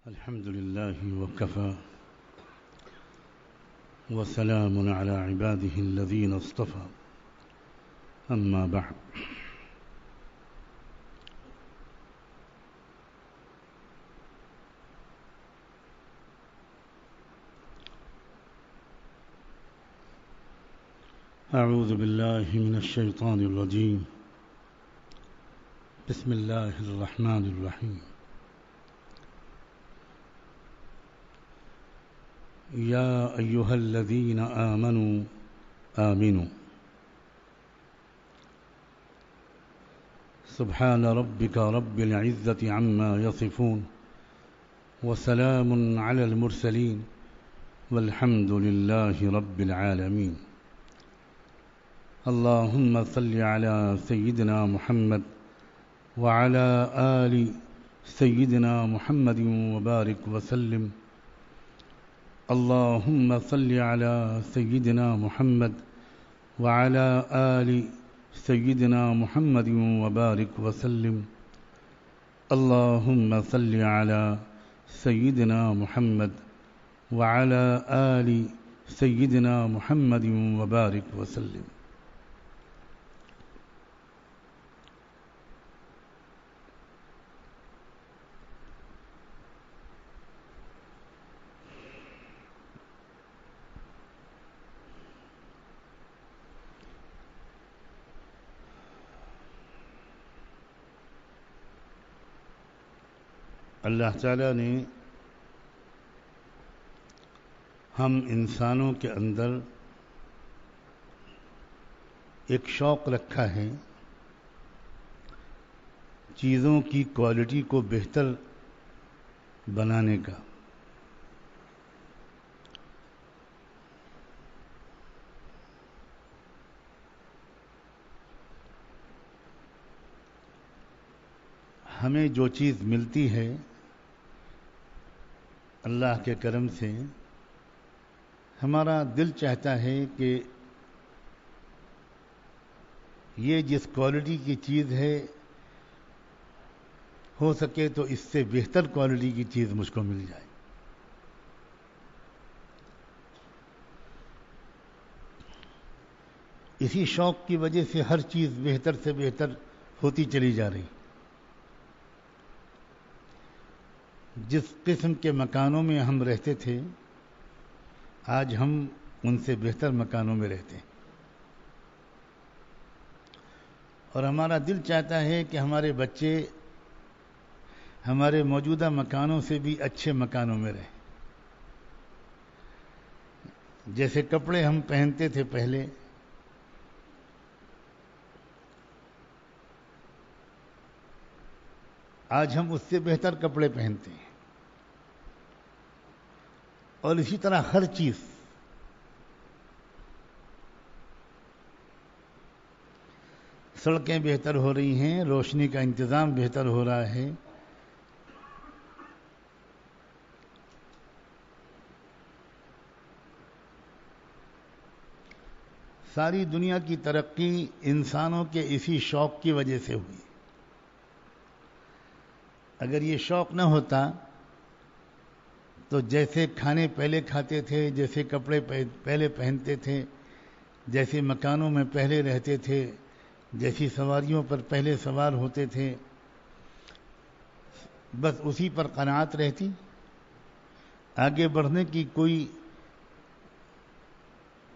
الحمد لله وكفى وسلام على عباده الذين اصطفى أما بعد أعوذ بالله من الشيطان الرجيم بسم الله الرحمن الرحيم يا أيها الذين آمنوا آمنوا سبحان ربك رب العزة عما يصفون وسلام على المرسلين والحمد لله رب العالمين اللهم صل على سيدنا محمد وعلى آل سيدنا محمد وبارك وسلم اللهم صل على سيدنا محمد وعلى آل سيدنا محمد وبارك وسلم اللهم صل على سيدنا محمد وعلى آل سيدنا محمد وبارك وسلم اللہ تعالیٰ نے ہم انسانوں کے اندر ایک شوق رکھا ہے چیزوں کی کوالٹی کو بہتر بنانے کا. ہمیں جو چیز ملتی ہے اللہ کے کرم سے ہمارا دل چاہتا ہے کہ یہ جس کوالٹی کی چیز ہے ہو سکے تو اس سے بہتر کوالٹی کی چیز مجھ کو مل جائے. اسی شوق کی وجہ سے ہر چیز بہتر سے بہتر ہوتی چلی جا رہی. جس قسم کے مکانوں میں ہم رہتے تھے آج ہم ان سے بہتر مکانوں میں رہتے ہیں اور ہمارا دل چاہتا ہے کہ ہمارے بچے ہمارے موجودہ مکانوں سے بھی اچھے مکانوں میں رہیں. جیسے کپڑے ہم پہنتے تھے پہلے آج ہم اس سے بہتر کپڑے پہنتے ہیں اور اسی طرح ہر چیز. سڑکیں بہتر ہو رہی ہیں, روشنی کا انتظام بہتر ہو رہا ہے, ساری دنیا کی ترقی انسانوں کے اسی شوق کی وجہ سے ہوئی. اگر یہ شوق نہ ہوتا تو جیسے کھانے پہلے کھاتے تھے, جیسے کپڑے پہلے پہنتے تھے, جیسے مکانوں میں پہلے رہتے تھے, جیسی سواریوں پر پہلے سوار ہوتے تھے, بس اسی پر قناعت رہتی. آگے بڑھنے کی کوئی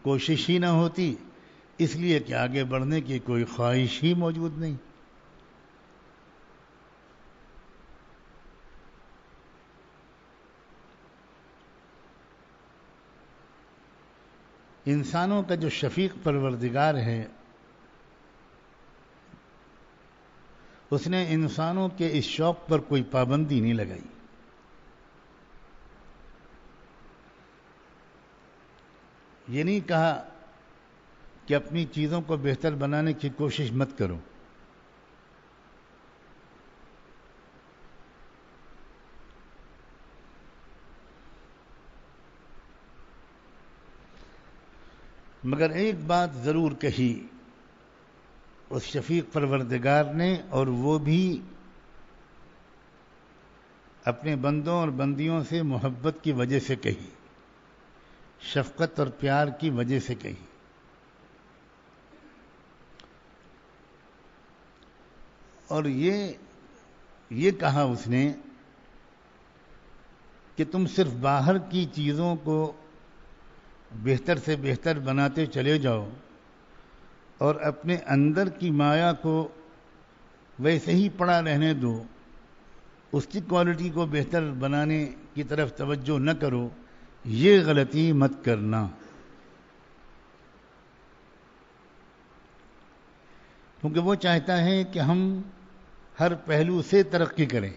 کوشش ہی نہ ہوتی, اس لیے کہ آگے بڑھنے کی کوئی خواہش ہی موجود نہیں. انسانوں کا جو شفیق پروردگار ہے اس نے انسانوں کے اس شوق پر کوئی پابندی نہیں لگائی. یہ نہیں کہا کہ اپنی چیزوں کو بہتر بنانے کی کوشش مت کرو. مگر ایک بات ضرور کہی اس شفیق پروردگار نے, اور وہ بھی اپنے بندوں اور بندیوں سے محبت کی وجہ سے کہی، شفقت اور پیار کی وجہ سے کہی۔ اور یہ کہا اس نے کہ تم صرف باہر کی چیزوں کو بہتر سے بہتر بناتے چلے جاؤ اور اپنے اندر کی مایا کو ویسے ہی پڑا رہنے دو، اس کی کوالٹی کو بہتر بنانے کی طرف توجہ نہ کرو، یہ غلطی مت کرنا۔ کیونکہ وہ چاہتا ہے کہ ہم ہر پہلو سے ترقی کریں۔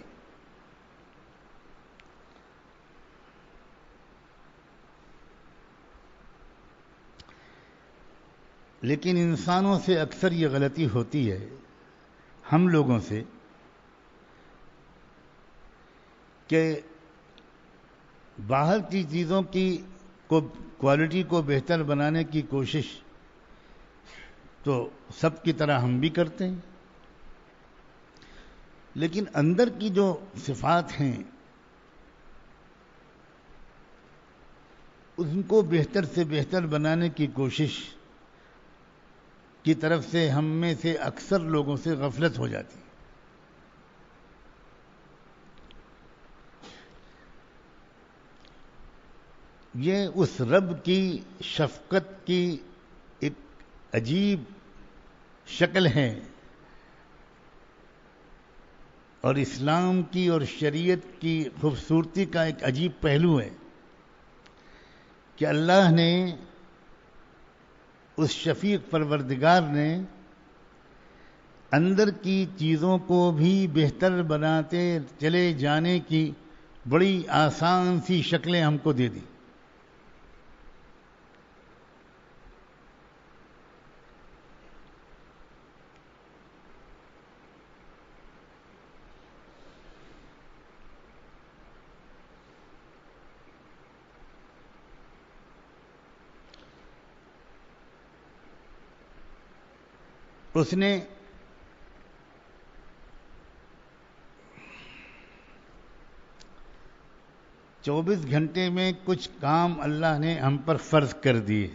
لیکن انسانوں سے اکثر یہ غلطی ہوتی ہے، ہم لوگوں سے، کہ باہر کی چیزوں کی کوالٹی کو بہتر بنانے کی کوشش تو سب کی طرح ہم بھی کرتے ہیں، لیکن اندر کی جو صفات ہیں ان کو بہتر سے بہتر بنانے کی کوشش کی طرف سے ہم میں سے اکثر لوگوں سے غفلت ہو جاتی ہے۔ یہ اس رب کی شفقت کی ایک عجیب شکل ہے، اور اسلام کی اور شریعت کی خوبصورتی کا ایک عجیب پہلو ہے کہ اللہ نے، اس شفیق پروردگار نے، اندر کی چیزوں کو بھی بہتر بناتے چلے جانے کی بڑی آسان سی شکلیں ہم کو دے دی۔ اس نے چوبیس گھنٹے میں کچھ کام اللہ نے ہم پر فرض کر دیے۔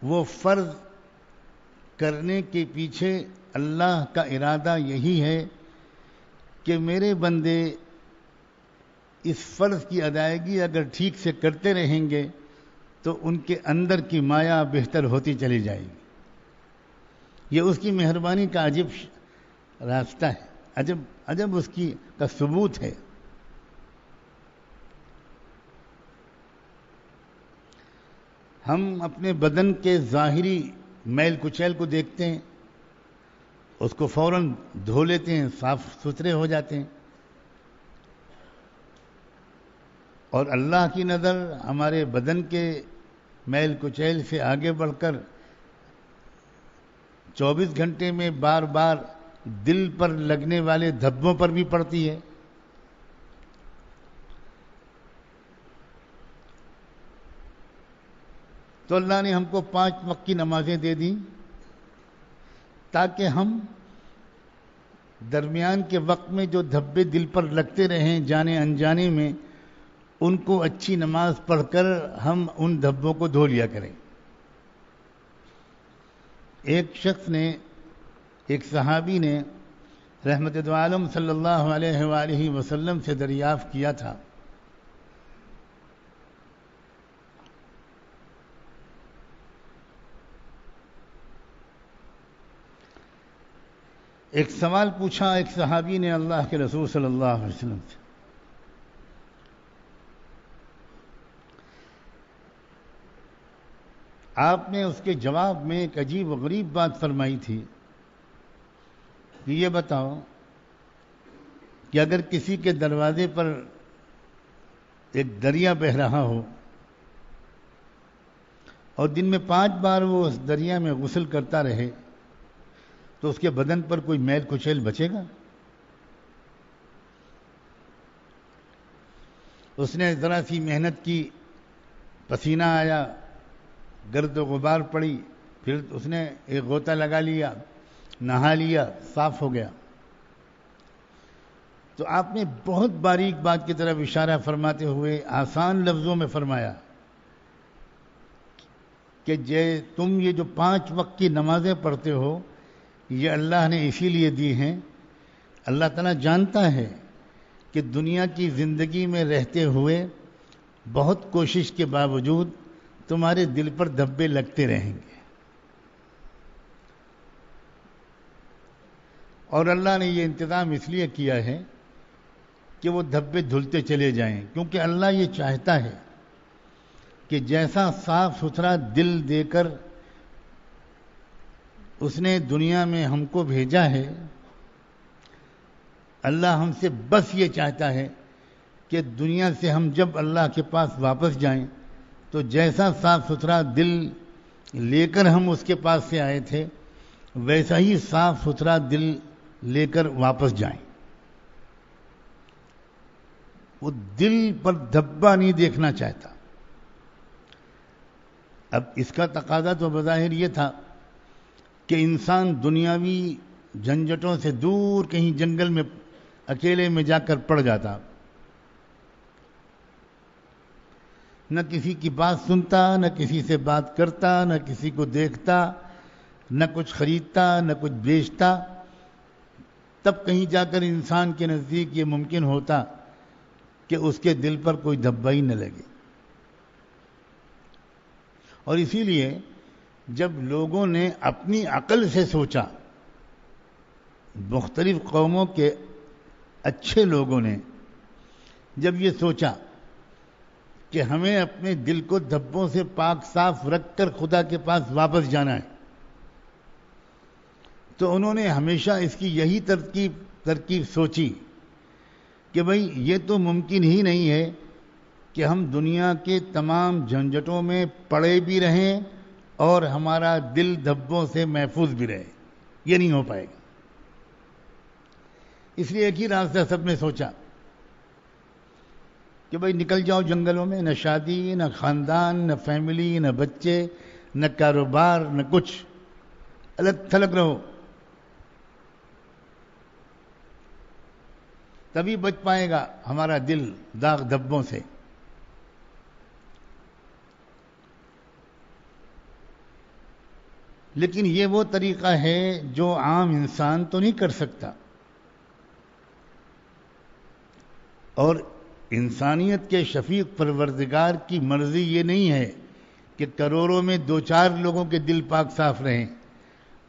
وہ فرض کرنے کے پیچھے اللہ کا ارادہ یہی ہے کہ میرے بندے اس فرض کی ادائیگی اگر ٹھیک سے کرتے رہیں گے تو ان کے اندر کی مایا بہتر ہوتی چلی جائے گی۔ یہ اس کی مہربانی کا عجیب راستہ ہے، عجب اس کی کا ثبوت ہے۔ ہم اپنے بدن کے ظاہری میل کچیل کو دیکھتے ہیں، اس کو فوراً دھو لیتے ہیں، صاف ستھرے ہو جاتے ہیں، اور اللہ کی نظر ہمارے بدن کے میل کچیل سے آگے بڑھ کر 24 گھنٹے میں بار بار دل پر لگنے والے دھبوں پر بھی پڑتی ہے۔ تو اللہ نے ہم کو 5 وقت کی نمازیں دے دیں تاکہ ہم درمیان کے وقت میں جو دھبے دل پر لگتے رہیں جانے انجانے میں، ان کو اچھی نماز پڑھ کر ہم ان دھبوں کو دھو لیا کریں۔ ایک شخص نے، ایک صحابی نے رحمت دو عالم صلی اللہ علیہ وآلہ وسلم سے دریافت کیا تھا، ایک سوال پوچھا ایک صحابی نے اللہ کے رسول صلی اللہ علیہ وسلم سے، آپ نے اس کے جواب میں ایک عجیب و غریب بات فرمائی تھی کہ یہ بتاؤ کہ اگر کسی کے دروازے پر ایک دریا بہہ رہا ہو اور دن میں 5 بار وہ اس دریا میں غسل کرتا رہے تو اس کے بدن پر کوئی میل کچیل بچے گا؟ اس نے ذرا سی محنت کی، پسینہ آیا، گرد و غبار پڑی، پھر اس نے ایک غوطہ لگا لیا، نہا لیا، صاف ہو گیا۔ تو آپ نے بہت باریک بات کی طرف اشارہ فرماتے ہوئے آسان لفظوں میں فرمایا کہ تم یہ جو 5 وقت کی نمازیں پڑھتے ہو یہ اللہ نے اسی لیے دی ہیں. اللہ تعالیٰ جانتا ہے کہ دنیا کی زندگی میں رہتے ہوئے بہت کوشش کے باوجود تمہارے دل پر دھبے لگتے رہیں گے، اور اللہ نے یہ انتظام اس لیے کیا ہے کہ وہ دھبے دھلتے چلے جائیں، کیونکہ اللہ یہ چاہتا ہے کہ جیسا صاف ستھرا دل دے کر اس نے دنیا میں ہم کو بھیجا ہے، اللہ ہم سے بس یہ چاہتا ہے کہ دنیا سے ہم جب اللہ کے پاس واپس جائیں تو جیسا صاف ستھرا دل لے کر ہم اس کے پاس سے آئے تھے ویسا ہی صاف ستھرا دل لے کر واپس جائیں. وہ دل پر دھبا نہیں دیکھنا چاہتا. اب اس کا تقاضا تو بظاہر یہ تھا کہ انسان دنیاوی جھنجھٹوں سے دور کہیں جنگل میں اکیلے میں جا کر پڑ جاتا، نہ کسی کی بات سنتا، نہ کسی سے بات کرتا، نہ کسی کو دیکھتا، نہ کچھ خریدتا، نہ کچھ بیچتا. تب کہیں جا کر انسان کے نزدیک یہ ممکن ہوتا کہ اس کے دل پر کوئی دھبا ہی نہ لگے. اور اسی لیے جب لوگوں نے اپنی عقل سے سوچا، مختلف قوموں کے اچھے لوگوں نے جب یہ سوچا کہ ہمیں اپنے دل کو دھبوں سے پاک صاف رکھ کر خدا کے پاس واپس جانا ہے، تو انہوں نے ہمیشہ اس کی یہی ترکیب سوچی کہ بھئی یہ تو ممکن ہی نہیں ہے کہ ہم دنیا کے تمام جھنجھٹوں میں پڑے بھی رہیں اور ہمارا دل دھبوں سے محفوظ بھی رہے. یہ نہیں ہو پائے گا. اس لیے ایک ہی راستہ سب نے سوچا کہ بھئی نکل جاؤ جنگلوں میں، نہ شادی، نہ خاندان، نہ فیملی، نہ بچے، نہ کاروبار، نہ کچھ، الگ تھلگ رہو. تبھی بچ پائے گا ہمارا دل داغ دھبوں سے. لیکن یہ وہ طریقہ ہے جو عام انسان تو نہیں کر سکتا، اور انسانیت کے شفیق پروردگار کی مرضی یہ نہیں ہے کہ کروڑوں میں 2-4 لوگوں کے دل پاک صاف رہیں.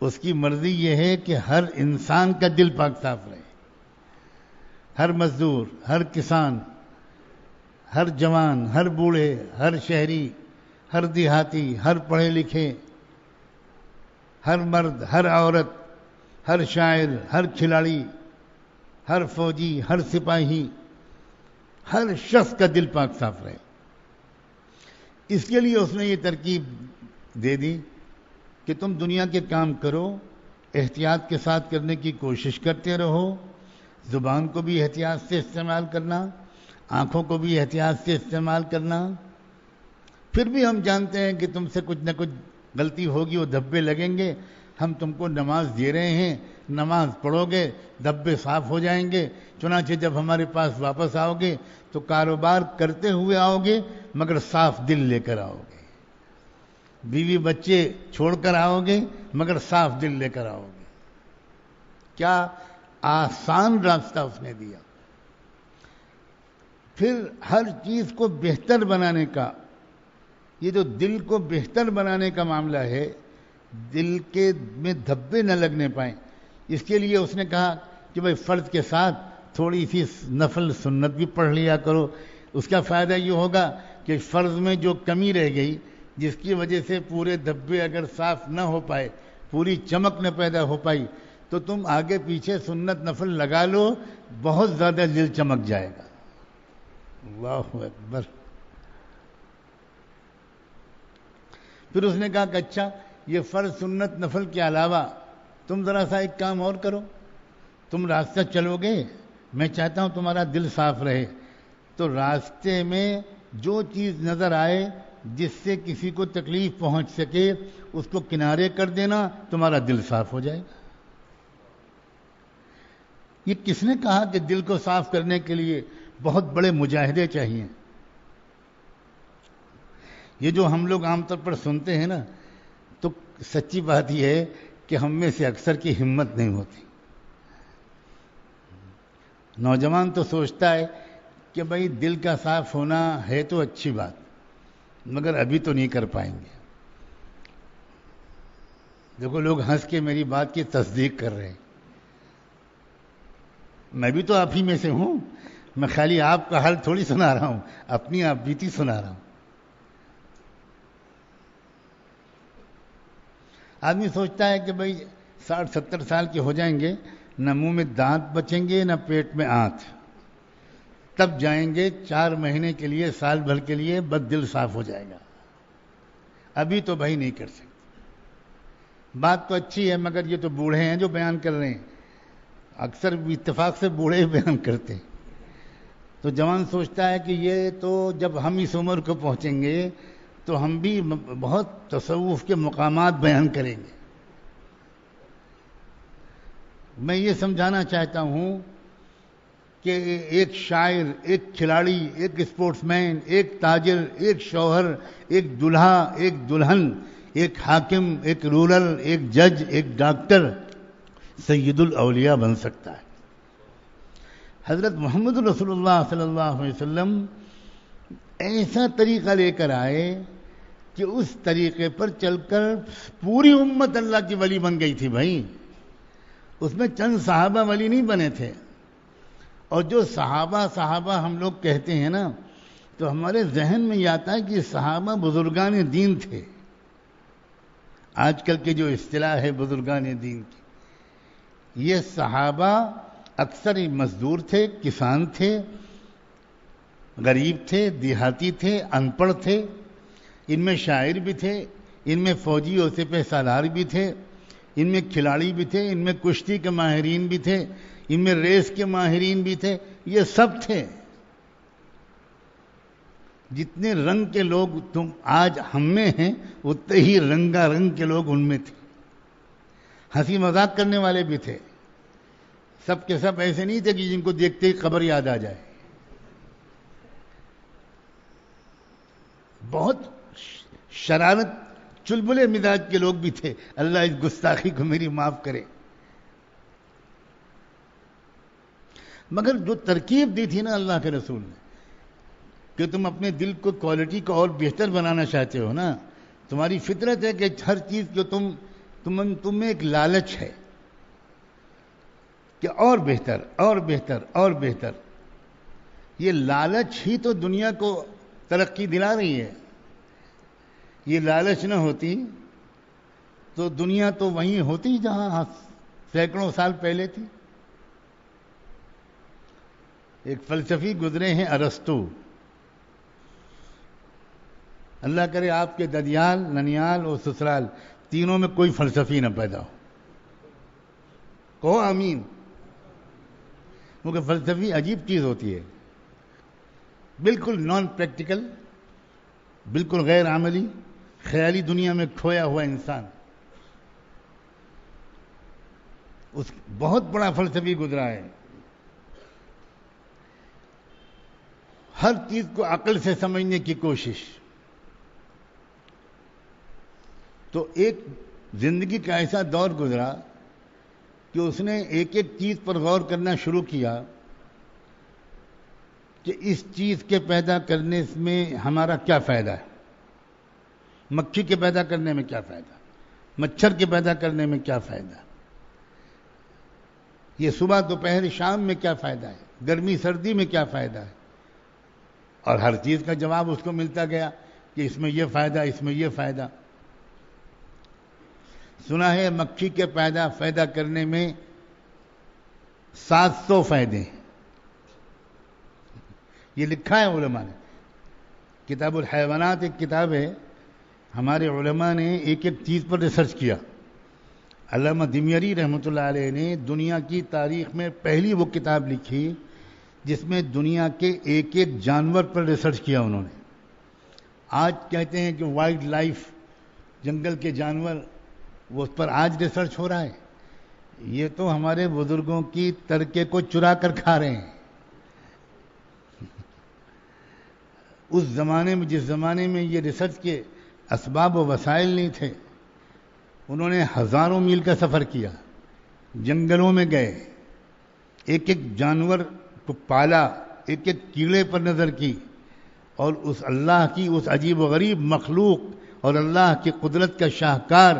اس کی مرضی یہ ہے کہ ہر انسان کا دل پاک صاف رہے. ہر مزدور، ہر کسان، ہر جوان، ہر بوڑھے، ہر شہری، ہر دیہاتی، ہر پڑھے لکھے، ہر مرد، ہر عورت، ہر شاعر، ہر کھلاڑی، ہر فوجی، ہر سپاہی، ہر شخص کا دل پاک صاف رہے. اس کے لیے اس نے یہ ترکیب دے دی کہ تم دنیا کے کام کرو، احتیاط کے ساتھ کرنے کی کوشش کرتے رہو. زبان کو بھی احتیاط سے استعمال کرنا، آنکھوں کو بھی احتیاط سے استعمال کرنا. پھر بھی ہم جانتے ہیں کہ تم سے کچھ نہ کچھ غلطی ہوگی، وہ دھبے لگیں گے. ہم تم کو نماز دے رہے ہیں، نماز پڑھو گے، دھبے صاف ہو جائیں گے. چنانچہ جب ہمارے پاس واپس آؤ گے تو کاروبار کرتے ہوئے آؤ گے مگر صاف دل لے کر آؤ گے. بیوی بچے چھوڑ کر آؤ گے مگر صاف دل لے کر آؤ گے. کیا آسان راستہ اس نے دیا. پھر ہر چیز کو بہتر بنانے کا، یہ جو دل کو بہتر بنانے کا معاملہ ہے، دل کے میں دھبے نہ لگنے پائیں، اس کے لیے اس نے کہا کہ بھائی فرض کے ساتھ تھوڑی سی نفل سنت بھی پڑھ لیا کرو. اس کا فائدہ یہ ہوگا کہ فرض میں جو کمی رہ گئی، جس کی وجہ سے پورے دھبے اگر صاف نہ ہو پائے، پوری چمک نہ پیدا ہو پائی، تو تم آگے پیچھے سنت نفل لگا لو، بہت زیادہ دل چمک جائے گا. اللہ اکبر. پھر اس نے کہا کہ اچھا یہ فرض سنت نفل کے علاوہ تم ذرا سا ایک کام اور کرو. تم راستہ چلو گے، میں چاہتا ہوں تمہارا دل صاف رہے، تو راستے میں جو چیز نظر آئے جس سے کسی کو تکلیف پہنچ سکے اس کو کنارے کر دینا، تمہارا دل صاف ہو جائے گا. یہ کس نے کہا کہ دل کو صاف کرنے کے لیے بہت بڑے مجاہدے چاہیے؟ یہ جو ہم لوگ عام طور پر سنتے ہیں نا، تو سچی بات یہ ہے کہ ہم میں سے اکثر کی ہمت نہیں ہوتی. نوجوان تو سوچتا ہے کہ بھائی دل کا صاف ہونا ہے تو اچھی بات، مگر ابھی تو نہیں کر پائیں گے. دیکھو لوگ ہنس کے میری بات کی تصدیق کر رہے ہیں. میں بھی تو آپ ہی میں سے ہوں. میں خالی آپ کا حال تھوڑی سنا رہا ہوں، اپنی آپ بیتی سنا رہا ہوں. آدمی سوچتا ہے کہ بھائی 60-70 سال کے ہو جائیں گے، نہ منہ میں دانت بچیں گے نہ پیٹ میں آنت، تب جائیں گے 4 مہینے کے لیے، سال بھر کے لیے، بس دل صاف ہو جائے گا. ابھی تو بھائی نہیں کر سکتے. بات تو اچھی ہے، مگر یہ تو بوڑھے ہیں جو بیان کر رہے ہیں. اکثر اتفاق سے بوڑھے ہی بیان کرتے ہیں. تو جوان سوچتا ہے کہ یہ تو جب ہم اس عمر کو پہنچیں گے تو ہم بھی بہت تصوف کے مقامات بیان کریں گے. میں یہ سمجھانا چاہتا ہوں کہ ایک شاعر، ایک کھلاڑی، ایک اسپورٹس مین، ایک تاجر، ایک شوہر، ایک دلہا، ایک دلہن، ایک حاکم، ایک رولر، ایک جج، ایک ڈاکٹر سید الاولیاء بن سکتا ہے. حضرت محمد رسول اللہ صلی اللہ علیہ وسلم ایسا طریقہ لے کر آئے کہ اس طریقے پر چل کر پوری امت اللہ کی ولی بن گئی تھی. بھائی اس میں چند صحابہ ولی نہیں بنے تھے. اور جو صحابہ ہم لوگ کہتے ہیں نا، تو ہمارے ذہن میں یہ آتا ہے کہ صحابہ بزرگان دین تھے. آج کل کے جو اصطلاح ہے بزرگان دین کی، یہ صحابہ اکثر مزدور تھے، کسان تھے، غریب تھے، دیہاتی تھے، ان پڑھ تھے. ان میں شاعر بھی تھے، ان میں فوجی اور سپہ سالار بھی تھے، ان میں کھلاڑی بھی تھے، ان میں کشتی کے ماہرین بھی تھے، ان میں ریس کے ماہرین بھی تھے. یہ سب تھے. جتنے رنگ کے لوگ تم آج ہم میں ہیں، اتنے ہی رنگا رنگ کے لوگ ان میں تھے. ہنسی مذاق کرنے والے بھی تھے. سب کے سب ایسے نہیں تھے کہ جن کو دیکھتے ہی قبر یاد آ جائے. بہت شرارت چلبلے مزاج کے لوگ بھی تھے. اللہ اس گستاخی کو میری معاف کرے. مگر جو ترکیب دی تھی نا اللہ کے رسول نے، کہ تم اپنے دل کو کوالٹی کو اور بہتر بنانا چاہتے ہو نا، تمہاری فطرت ہے کہ ہر چیز کو تم میں ایک لالچ ہے کہ اور بہتر اور بہتر اور بہتر. یہ لالچ ہی تو دنیا کو ترقی دلا رہی ہے. یہ لالچ نہ ہوتی تو دنیا تو وہیں ہوتی جہاں سینکڑوں سال پہلے تھی. ایک فلسفی گزرے ہیں ارسطو. اللہ کرے آپ کے ددیال، ننیال اور سسرال تینوں میں کوئی فلسفی نہ پیدا ہو. کہو آمین. کیونکہ فلسفی عجیب چیز ہوتی ہے، بالکل نان پریکٹیکل، بالکل غیر عملی، خیالی دنیا میں کھویا ہوا انسان. اس بہت بڑا فلسفی گزرا ہے. ہر چیز کو عقل سے سمجھنے کی کوشش. تو ایک زندگی کا ایسا دور گزرا کہ اس نے ایک ایک چیز پر غور کرنا شروع کیا کہ اس چیز کے پیدا کرنے میں ہمارا کیا فائدہ ہے. مکھی کے پیدا کرنے میں کیا فائدہ، مچھر کے پیدا کرنے میں کیا فائدہ، یہ صبح دوپہر شام میں کیا فائدہ ہے، گرمی سردی میں کیا فائدہ ہے. اور ہر چیز کا جواب اس کو ملتا گیا کہ اس میں یہ فائدہ، اس میں یہ فائدہ. سنا ہے مکھی کے پیدا کرنے میں 700 فائدے. یہ لکھا ہے علماء نے. کتاب الحیوانات ایک کتاب ہے، ہمارے علماء نے ایک ایک چیز پر ریسرچ کیا. علامہ دمیری رحمۃ اللہ علیہ نے دنیا کی تاریخ میں پہلی وہ کتاب لکھی جس میں دنیا کے ایک ایک جانور پر ریسرچ کیا انہوں نے. آج کہتے ہیں کہ وائلڈ لائف، جنگل کے جانور، وہ اس پر آج ریسرچ ہو رہا ہے. یہ تو ہمارے بزرگوں کی ترکے کو چرا کر کھا رہے ہیں. اس زمانے میں، جس زمانے میں یہ ریسرچ کے اسباب و وسائل نہیں تھے، انہوں نے ہزاروں میل کا سفر کیا، جنگلوں میں گئے، ایک ایک جانور کو پالا، ایک ایک کیڑے پر نظر کی، اور اس اللہ کی اس عجیب و غریب مخلوق اور اللہ کی قدرت کا شاہکار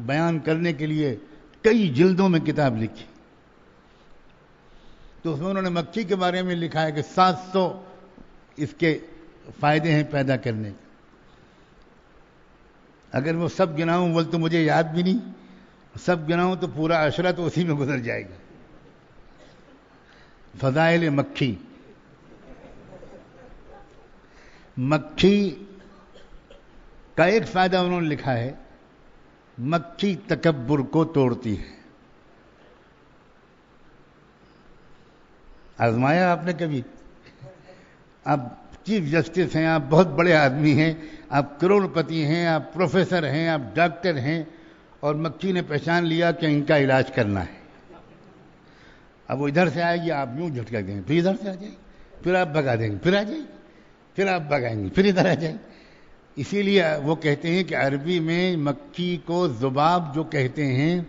بیان کرنے کے لیے کئی جلدوں میں کتاب لکھی. تو اس میں انہوں نے مکھی کے بارے میں لکھا ہے کہ 700 اس کے فائدے ہیں پیدا کرنے کے. اگر وہ سب گناؤں، بول تو مجھے یاد بھی نہیں، سب گناؤں تو پورا عشرہ تو اسی میں گزر جائے گا. فضائل مکھی. مکھی کا ایک فائدہ انہوں نے لکھا ہے، مکھی تکبر کو توڑتی ہے. آزمایا آپ نے کبھی؟ آپ چیف جسٹس ہیں، آپ بہت بڑے آدمی ہیں، آپ کروڑ پتی ہیں، آپ پروفیسر ہیں، آپ ڈاکٹر ہیں، اور مکھی نے پہچان لیا کہ ان کا علاج کرنا ہے. اب وہ ادھر سے آئے گی، آپ یوں جھٹکا دیں گے، پھر ادھر سے آ جائے گی، پھر آپ بگا دیں گے، پھر آ جائے گی، پھر آپ بگائیں گے، پھر ادھر آ جائے گی. اسی لیے وہ کہتے ہیں کہ عربی میں مکھی کو ذباب جو کہتے ہیں،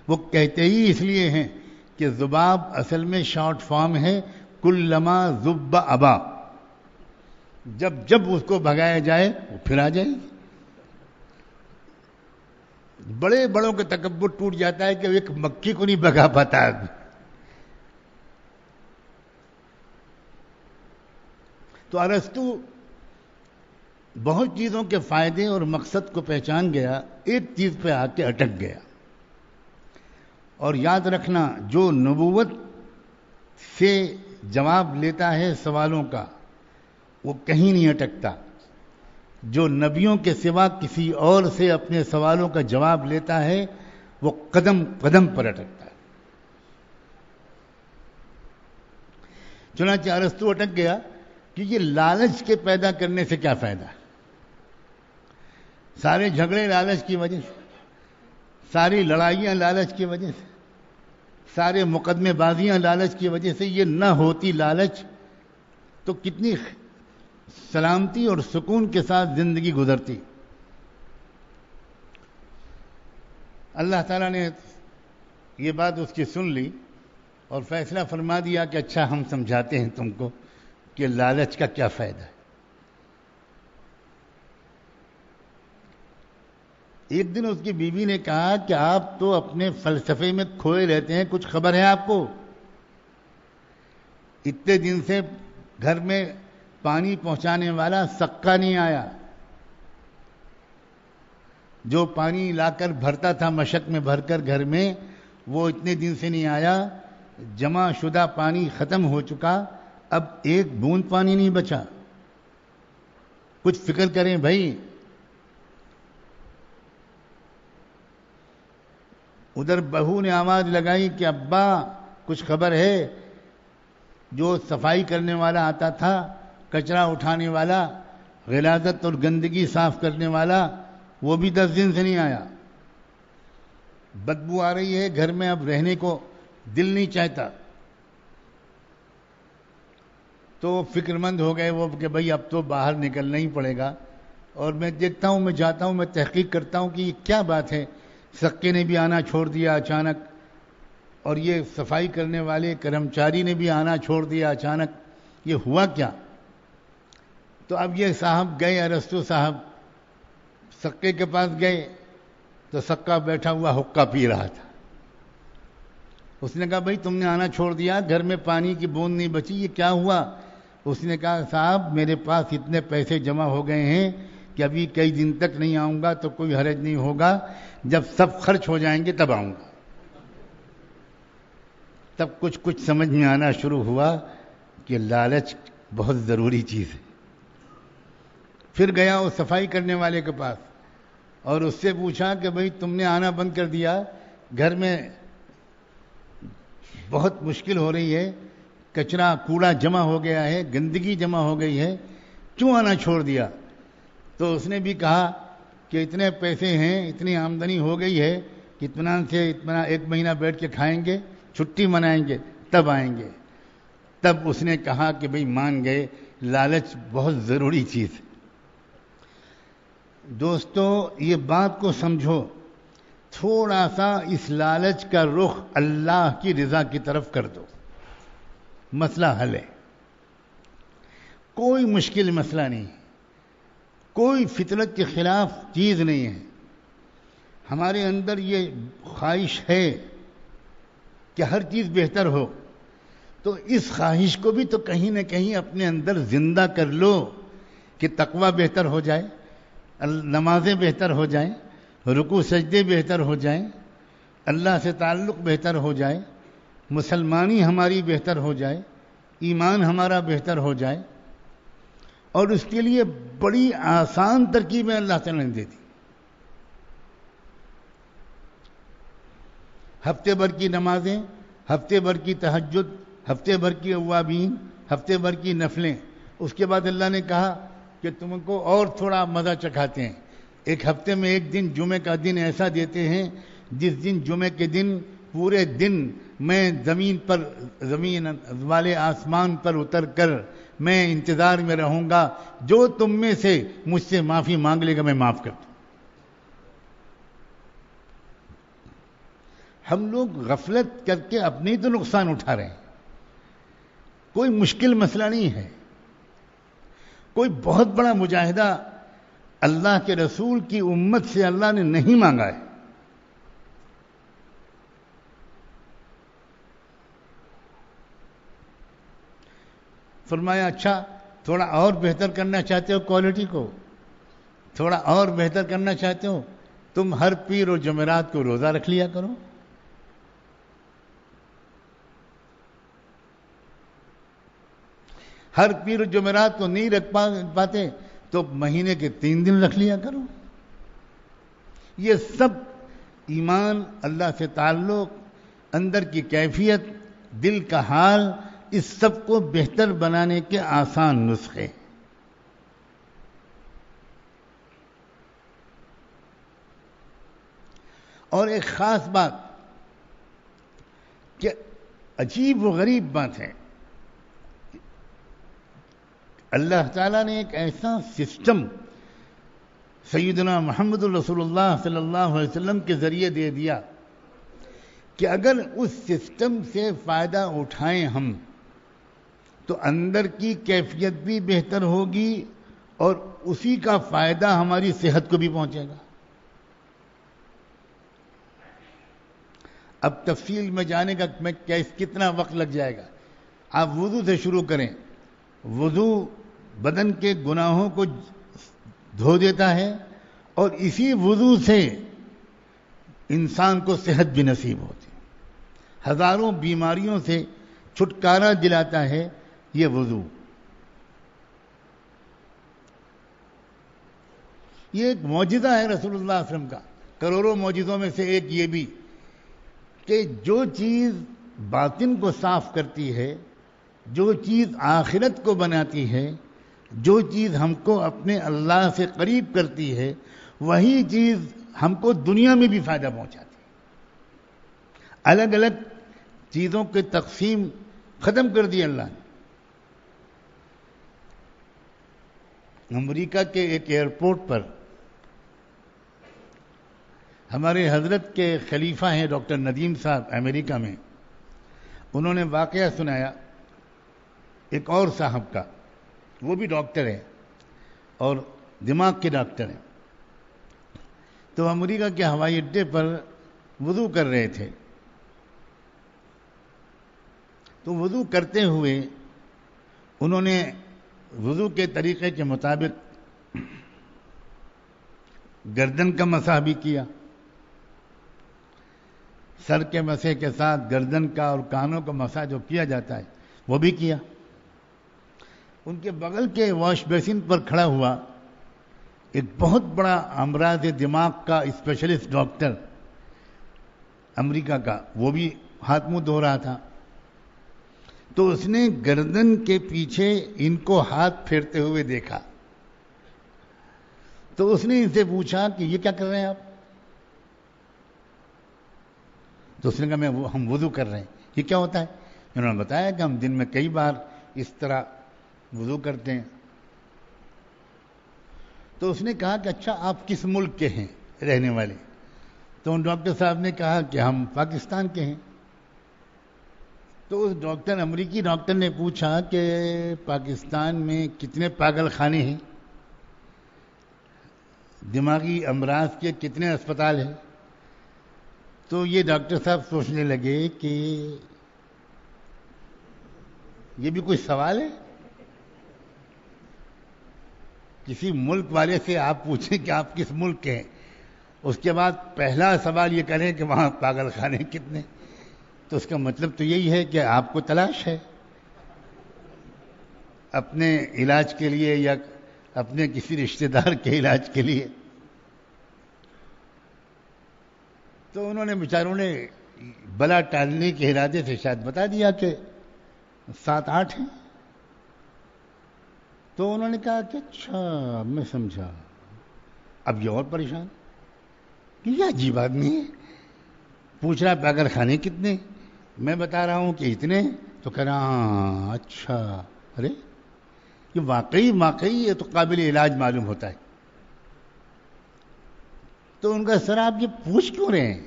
وہ کہتے ہی اس لیے ہیں کہ ذباب اصل میں شارٹ فارم ہے کلما ذب ابا. جب جب اس کو بھگایا جائے وہ پھر آ جائے گی. بڑے بڑوں کا تکبر ٹوٹ جاتا ہے کہ ایک مکھی کو نہیں بھگا پاتا آدمی. تو ارسطو بہت چیزوں کے فائدے اور مقصد کو پہچان گیا، ایک چیز پہ آ کے اٹک گیا. اور یاد رکھنا، جو نبوت سے جواب لیتا ہے سوالوں کا، وہ کہیں نہیں اٹکتا. جو نبیوں کے سوا کسی اور سے اپنے سوالوں کا جواب لیتا ہے، وہ قدم قدم پر اٹکتا ہے. چنانچہ ارسطو اٹک گیا کہ یہ لالچ کے پیدا کرنے سے کیا فائدہ ہے. سارے جھگڑے لالچ کی وجہ سے، ساری لڑائیاں لالچ کی وجہ سے، سارے مقدمے بازیاں لالچ کی وجہ سے. یہ نہ ہوتی لالچ تو کتنی سلامتی اور سکون کے ساتھ زندگی گزرتی. اللہ تعالیٰ نے یہ بات اس کی سن لی اور فیصلہ فرما دیا کہ اچھا ہم سمجھاتے ہیں تم کو کہ لالچ کا کیا فائدہ ہے. ایک دن اس کی بیوی نے کہا کہ آپ تو اپنے فلسفے میں کھوئے رہتے ہیں، کچھ خبر ہے آپ کو؟ اتنے دن سے گھر میں پانی پہنچانے والا سکا نہیں آیا. جو پانی لا کر بھرتا تھا مشک میں بھر کر گھر میں، وہ اتنے دن سے نہیں آیا. جمع شدہ پانی ختم ہو چکا، اب ایک بوند پانی نہیں بچا. کچھ فکر کریں بھائی. ادھر بہو نے آواز لگائی کہ ابا کچھ خبر ہے؟ جو صفائی کرنے والا آتا تھا، کچرا اٹھانے والا، غلاظت اور گندگی صاف کرنے والا، وہ بھی 10 دن سے نہیں آیا. بدبو آ رہی ہے گھر میں، اب رہنے کو دل نہیں چاہتا. تو فکر مند ہو گئے وہ کہ بھائی اب تو باہر نکلنا ہی پڑے گا. اور میں دیکھتا ہوں، میں جاتا ہوں، میں تحقیق کرتا ہوں کہ یہ کیا بات ہے. سکے نے بھی آنا چھوڑ دیا اچانک، اور یہ صفائی کرنے والے کرمچاری نے بھی آنا چھوڑ دیا اچانک. یہ ہوا کیا؟ تو اب یہ صاحب گئے، ارسطو صاحب سکے کے پاس گئے تو سکا بیٹھا ہوا حقہ پی رہا تھا. اس نے کہا بھائی تم نے آنا چھوڑ دیا، گھر میں پانی کی بوند نہیں بچی، یہ کیا ہوا؟ اس نے کہا صاحب میرے پاس اتنے پیسے جمع ہو گئے ہیں کہ ابھی کئی دن تک نہیں آؤں گا تو کوئی حرج نہیں ہوگا، جب سب خرچ ہو جائیں گے تب آؤں گا. تب کچھ سمجھ میں آنا شروع ہوا کہ لالچ بہت ضروری چیز ہے. پھر گیا وہ صفائی کرنے والے کے پاس اور اس سے پوچھا کہ بھائی تم نے آنا بند کر دیا، گھر میں بہت مشکل ہو رہی ہے، کچرا کوڑا جمع ہو گیا ہے، گندگی جمع ہو گئی ہے، کیوں آنا چھوڑ دیا؟ تو اس نے بھی کہا کہ اتنے پیسے ہیں، اتنی آمدنی ہو گئی ہے کہ اطمینان سے ایک مہینہ بیٹھ کے کھائیں گے, چھٹی منائیں گے, تب آئیں گے. تب اس نے کہا کہ بھئی مان گئے, لالچ بہت ضروری چیز ہے. دوستو یہ بات کو سمجھو, تھوڑا سا اس لالچ کا رخ اللہ کی رضا کی طرف کر دو, مسئلہ حل ہے. کوئی مشکل مسئلہ نہیں ہے, کوئی فطرت کے خلاف چیز نہیں ہے. ہمارے اندر یہ خواہش ہے کہ ہر چیز بہتر ہو, تو اس خواہش کو بھی تو کہیں نہ کہیں اپنے اندر زندہ کر لو کہ تقویٰ بہتر ہو جائے, نمازیں بہتر ہو جائیں, رکوع سجدے بہتر ہو جائیں, اللہ سے تعلق بہتر ہو جائے, مسلمانی ہماری بہتر ہو جائے, ایمان ہمارا بہتر ہو جائے. اور اس کے لیے بڑی آسان ترکیبیں اللہ تعالیٰ نے دے دی. ہفتے بھر کی نمازیں, ہفتے بھر کی تہجد, ہفتے بھر کی اوابین, ہفتے بھر کی نفلیں. اس کے بعد اللہ نے کہا کہ تم کو اور تھوڑا مزہ چکھاتے ہیں. ایک ہفتے میں ایک دن جمعے کا دن ایسا دیتے ہیں جس دن جمعے کے دن پورے دن میں زمین والے آسمان پر اتر کر میں انتظار میں رہوں گا, جو تم میں سے مجھ سے معافی مانگ لے گا میں معاف کر دوں. ہم لوگ غفلت کر کے اپنے ہی تو نقصان اٹھا رہے ہیں. کوئی مشکل مسئلہ نہیں ہے, کوئی بہت بڑا مجاہدہ اللہ کے رسول کی امت سے اللہ نے نہیں مانگا ہے. فرمایا اچھا تھوڑا اور بہتر کرنا چاہتے ہو, کوالٹی کو تھوڑا اور بہتر کرنا چاہتے ہو, تم ہر پیر و جمعرات کو روزہ رکھ لیا کرو. ہر پیر و جمعرات کو نہیں رکھ پاتے تو مہینے کے 3 دن رکھ لیا کرو. یہ سب ایمان, اللہ سے تعلق, اندر کی کیفیت, دل کا حال, اس سب کو بہتر بنانے کے آسان نسخے. اور ایک خاص بات کہ عجیب و غریب بات ہے, اللہ تعالیٰ نے ایک ایسا سسٹم سیدنا محمد رسول اللہ صلی اللہ علیہ وسلم کے ذریعے دے دیا کہ اگر اس سسٹم سے فائدہ اٹھائیں ہم تو اندر کی کیفیت بھی بہتر ہوگی اور اسی کا فائدہ ہماری صحت کو بھی پہنچے گا. اب تفصیل میں جانے کا کتنا وقت لگ جائے گا. آپ وضو سے شروع کریں. وضو بدن کے گناہوں کو دھو دیتا ہے اور اسی وضو سے انسان کو صحت بھی نصیب ہوتی ہے. ہزاروں بیماریوں سے چھٹکارا دلاتا ہے یہ وضو. یہ ایک معجزہ ہے رسول اللہ صلی اللہ علیہ وسلم کا. کروڑوں معجزوں میں سے ایک یہ بھی کہ جو چیز باطن کو صاف کرتی ہے, جو چیز آخرت کو بناتی ہے, جو چیز ہم کو اپنے اللہ سے قریب کرتی ہے, وہی چیز ہم کو دنیا میں بھی فائدہ پہنچاتی ہے. الگ الگ چیزوں کی تقسیم ختم کر دی اللہ نے. امریکہ کے ایک ایئرپورٹ پر ہمارے حضرت کے خلیفہ ہیں ڈاکٹر ندیم صاحب امریکہ میں, انہوں نے واقعہ سنایا ایک اور صاحب کا. وہ بھی ڈاکٹر ہیں اور دماغ کے ڈاکٹر ہیں. تو امریکہ کے ہوائی اڈے پر وضو کر رہے تھے. تو وضو کرتے ہوئے انہوں نے وضو کے طریقے کے مطابق گردن کا مسح بھی کیا, سر کے مسح کے ساتھ گردن کا اور کانوں کا مسح جو کیا جاتا ہے وہ بھی کیا. ان کے بغل کے واش بیسن پر کھڑا ہوا ایک بہت بڑا امراض دماغ کا اسپیشلسٹ ڈاکٹر امریکہ کا, وہ بھی ہاتھ منہ دھو رہا تھا. تو اس نے گردن کے پیچھے ان کو ہاتھ پھیرتے ہوئے دیکھا. تو اس نے ان سے پوچھا کہ یہ کیا کر رہے ہیں آپ؟ تو اس نے کہا ہم وضو کر رہے ہیں. یہ کیا ہوتا ہے؟ انہوں نے بتایا کہ ہم دن میں کئی بار اس طرح وضو کرتے ہیں. تو اس نے کہا کہ اچھا آپ کس ملک کے ہیں رہنے والے؟ تو ان ڈاکٹر صاحب نے کہا کہ ہم پاکستان کے ہیں. تو اس امریکی ڈاکٹر نے پوچھا کہ پاکستان میں کتنے پاگل خانے ہیں، دماغی امراض کے کتنے اسپتال ہیں؟ تو یہ ڈاکٹر صاحب سوچنے لگے کہ یہ بھی کوئی سوال ہے؟ کسی ملک والے سے آپ پوچھیں کہ آپ کس ملک کے ہیں، اس کے بعد پہلا سوال یہ کریں کہ وہاں پاگل خانے کتنے. تو اس کا مطلب تو یہی ہے کہ آپ کو تلاش ہے اپنے علاج کے لیے یا اپنے کسی رشتہ دار کے علاج کے لیے. تو انہوں نے بیچاروں نے بلا ٹالنے کے ارادے سے شاید بتا دیا کہ 7-8 ہیں. تو انہوں نے کہا کہ اچھا میں سمجھا. اب یہ اور پریشان کہ یہ عجیب آدمی ہے، پوچھ رہا پاگل خانے کتنے، میں بتا رہا ہوں کہ اتنے. تو کہہ رہا اچھا، ارے یہ واقعی یہ تو قابل علاج معلوم ہوتا ہے. تو ان کا سر آپ یہ پوچھ کیوں رہے ہیں؟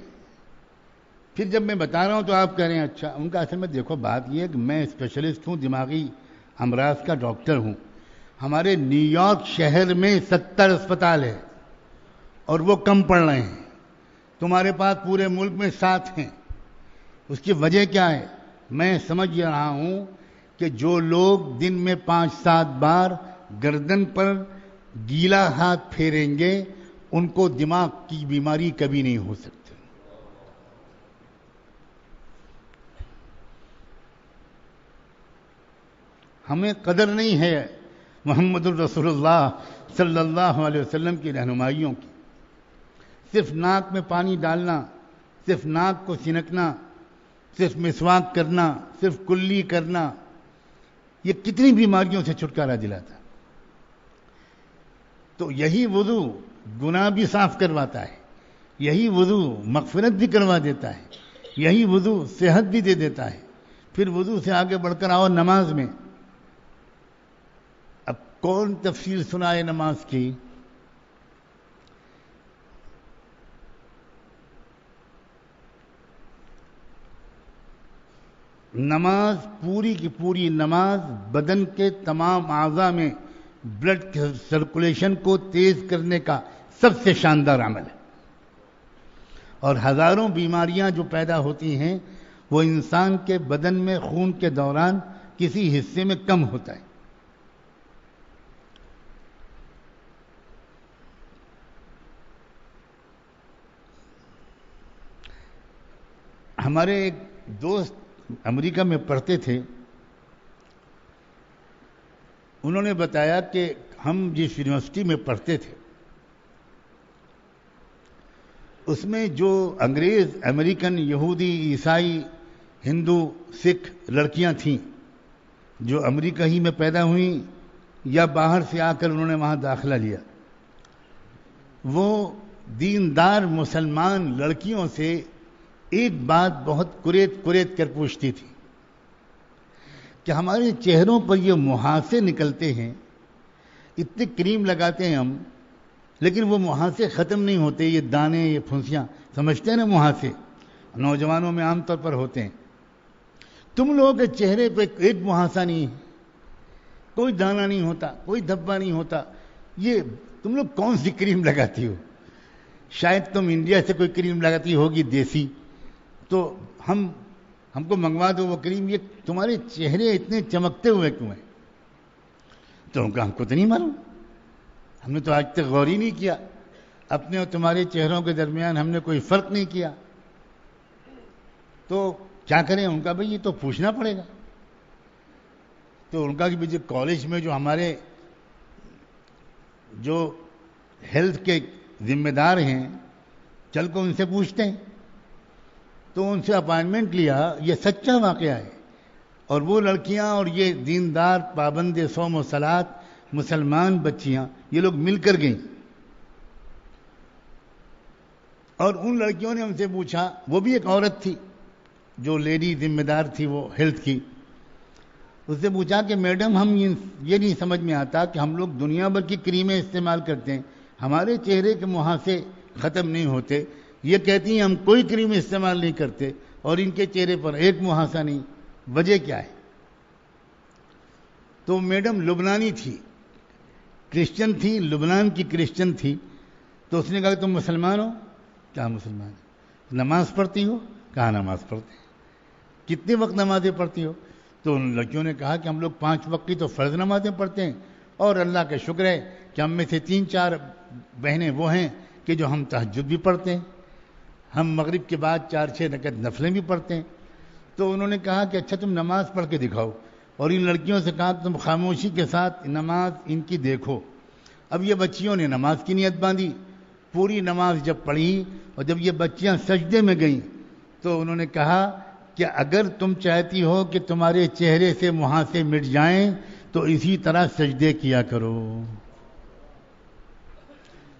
پھر جب میں بتا رہا ہوں تو آپ کہہ رہے ہیں اچھا. ان کا اصل میں دیکھو بات یہ ہے کہ میں اسپیشلسٹ ہوں، دماغی امراض کا ڈاکٹر ہوں. ہمارے نیو یارک شہر میں 70 اسپتال ہے اور وہ کم پڑ رہے ہیں. تمہارے پاس پورے ملک میں 7 ہیں. اس کی وجہ کیا ہے؟ میں سمجھ رہا ہوں کہ جو لوگ دن میں 5-7 بار گردن پر گیلا ہاتھ پھیریں گے ان کو دماغ کی بیماری کبھی نہیں ہو سکتی. ہمیں قدر نہیں ہے محمد الرسول اللہ صلی اللہ علیہ وسلم کی رہنمائیوں کی. صرف ناک میں پانی ڈالنا، صرف ناک کو سنکنا، صرف مسواک کرنا، صرف کلی کرنا، یہ کتنی بیماریوں سے چھٹکارا دلاتا. تو یہی وضو گناہ بھی صاف کرواتا ہے، یہی وضو مغفرت بھی کروا دیتا ہے، یہی وضو صحت بھی دے دیتا ہے. پھر وضو سے آگے بڑھ کر آؤ نماز میں. اب کون تفصیل سنائے نماز کی؟ نماز پوری کی پوری نماز بدن کے تمام اعضاء میں بلڈ سرکولیشن کو تیز کرنے کا سب سے شاندار عمل ہے. اور ہزاروں بیماریاں جو پیدا ہوتی ہیں وہ انسان کے بدن میں خون کے دوران کسی حصے میں کم ہوتا ہے. ہمارے ایک دوست امریکہ میں پڑھتے تھے، انہوں نے بتایا کہ ہم جس یونیورسٹی میں پڑھتے تھے اس میں جو انگریز، امریکن، یہودی، عیسائی، ہندو، سکھ لڑکیاں تھیں جو امریکہ ہی میں پیدا ہوئیں یا باہر سے آ کر انہوں نے وہاں داخلہ لیا، وہ دیندار مسلمان لڑکیوں سے ایک بات بہت کریت کر پوچھتی تھی کہ ہمارے چہروں پر یہ مہاسے نکلتے ہیں، اتنے کریم لگاتے ہیں ہم، لیکن وہ مہاسے ختم نہیں ہوتے. یہ دانے، یہ پھنسیاں سمجھتے ہیں نا مہاسے، نوجوانوں میں عام طور پر ہوتے ہیں. تم لوگوں کے چہرے پہ ایک مہاسا نہیں ہے، کوئی دانہ نہیں ہوتا، کوئی دھبا نہیں ہوتا. یہ تم لوگ کون سی کریم لگاتی ہو؟ شاید تم انڈیا سے کوئی کریم لگاتی ہوگی دیسی، تو ہم کو منگوا دو وہ کریم. یہ تمہارے چہرے اتنے چمکتے ہوئے کیوں ہیں؟ تو ان کا ہم کو تو نہیں معلوم، ہم نے تو آج تک غور ہی نہیں کیا، اپنے اور تمہارے چہروں کے درمیان ہم نے کوئی فرق نہیں کیا. تو کیا کریں؟ ان کا بھئی یہ تو پوچھنا پڑے گا. تو ان کا کہ کالج میں جو ہمارے جو ہیلتھ کے ذمہ دار ہیں، چل کو ان سے پوچھتے ہیں. تو ان سے اپائنٹمنٹ لیا. یہ سچا واقعہ ہے. اور وہ لڑکیاں اور یہ دیندار پابند صوم و صلات مسلمان بچیاں، یہ لوگ مل کر گئیں اور ان لڑکیوں نے ہم سے پوچھا، وہ بھی ایک عورت تھی، جو لیڈی ذمہ دار تھی وہ ہیلتھ کی، اس سے پوچھا کہ میڈم ہم یہ نہیں سمجھ میں آتا کہ ہم لوگ دنیا بھر کی کریمیں استعمال کرتے ہیں، ہمارے چہرے کے مہاسے ختم نہیں ہوتے، یہ کہتی ہیں ہم کوئی کریم استعمال نہیں کرتے اور ان کے چہرے پر ایک مہاسا نہیں، وجہ کیا ہے؟ تو میڈم لبنانی تھی، کرسچن تھی، لبنان کی کرسچن تھی، تو اس نے کہا کہ تم مسلمان ہو؟ کہا مسلمان، نماز پڑھتی ہو؟ کہا نماز پڑھتے ہیں۔ کتنے وقت نمازیں پڑھتی ہو؟ تو ان لڑکیوں نے کہا کہ ہم لوگ 5 وقت کی تو فرض نمازیں پڑھتے ہیں، اور اللہ کا شکر ہے کہ ہم میں سے 3-4 بہنیں وہ ہیں کہ جو ہم تہجد بھی پڑھتے ہیں، ہم مغرب کے بعد 4-6 رکعت نفلیں بھی پڑھتے ہیں۔ تو انہوں نے کہا کہ اچھا تم نماز پڑھ کے دکھاؤ، اور ان لڑکیوں سے کہا تم خاموشی کے ساتھ نماز ان کی دیکھو۔ اب یہ بچیوں نے نماز کی نیت باندھی، پوری نماز جب پڑھی اور جب یہ بچیاں سجدے میں گئیں تو انہوں نے کہا کہ اگر تم چاہتی ہو کہ تمہارے چہرے سے مہاسے مٹ جائیں تو اسی طرح سجدے کیا کرو۔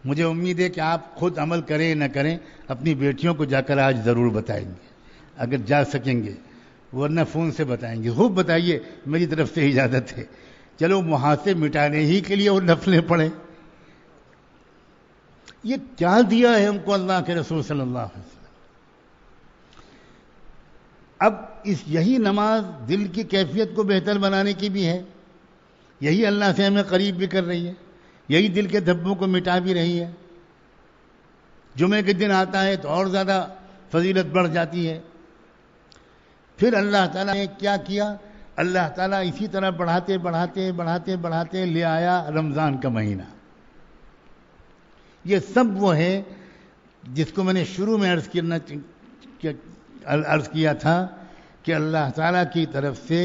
مجھے امید ہے کہ آپ خود عمل کریں نہ کریں، اپنی بیٹیوں کو جا کر آج ضرور بتائیں گے اگر جا سکیں گے، ورنہ فون سے بتائیں گے۔ خوب بتائیے، میری طرف سے اجازت ہے۔ چلو مہاسے مٹانے ہی کے لیے وہ نفلیں پڑھیں۔ یہ کیا دیا ہے ہم کو اللہ کے رسول صلی اللہ علیہ وسلم۔ اب یہی نماز دل کی کیفیت کو بہتر بنانے کی بھی ہے، یہی اللہ سے ہمیں قریب بھی کر رہی ہے، یہی دل کے دھبوں کو مٹا بھی رہی ہے۔ جمعے کے دن آتا ہے تو اور زیادہ فضیلت بڑھ جاتی ہے۔ پھر اللہ تعالیٰ نے کیا کیا؟ اللہ تعالیٰ اسی طرح بڑھاتے بڑھاتے بڑھاتے بڑھاتے لے آیا رمضان کا مہینہ۔ یہ سب وہ ہے جس کو میں نے شروع میں عرض کیا تھا کہ اللہ تعالیٰ کی طرف سے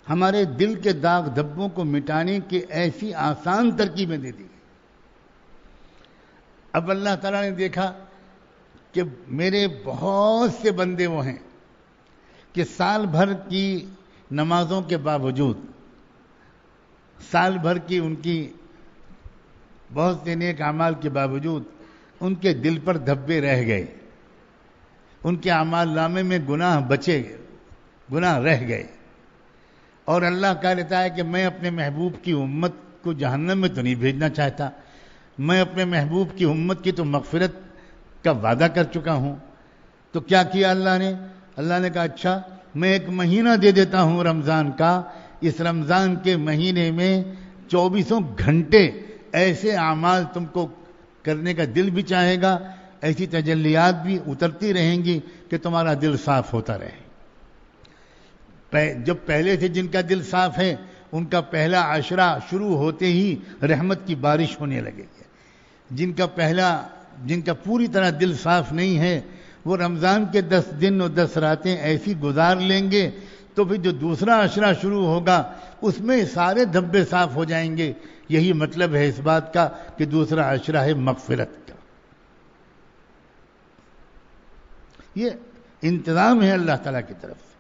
ہمارے دل کے داغ دھبوں کو مٹانے کی ایسی آسان ترکیبیں دے دی۔ اب اللہ تعالیٰ نے دیکھا کہ میرے بہت سے بندے وہ ہیں کہ سال بھر کی نمازوں کے باوجود، سال بھر کی ان کی بہت سے نیک اعمال کے باوجود ان کے دل پر دھبے رہ گئے، ان کے اعمال نامے میں گناہ بچے گئے، گناہ رہ گئے۔ اور اللہ کہہ لیتا ہے کہ میں اپنے محبوب کی امت کو جہنم میں تو نہیں بھیجنا چاہتا، میں اپنے محبوب کی امت کی تو مغفرت کا وعدہ کر چکا ہوں۔ تو کیا کیا اللہ نے؟ اللہ نے کہا اچھا میں ایک مہینہ دے دیتا ہوں رمضان کا، اس رمضان کے مہینے میں 24 گھنٹے ایسے اعمال تم کو کرنے کا دل بھی چاہے گا، ایسی تجلیات بھی اترتی رہیں گی کہ تمہارا دل صاف ہوتا رہے۔ جب پہلے سے جن کا دل صاف ہے ان کا پہلا عشرہ شروع ہوتے ہی رحمت کی بارش ہونے لگے گی۔ جن کا پوری طرح دل صاف نہیں ہے وہ رمضان کے 10 دن اور 10 راتیں ایسی گزار لیں گے تو پھر جو دوسرا عشرہ شروع ہوگا اس میں سارے دھبے صاف ہو جائیں گے۔ یہی مطلب ہے اس بات کا کہ دوسرا عشرہ ہے مغفرت کا۔ یہ انتظام ہے اللہ تعالیٰ کی طرف سے۔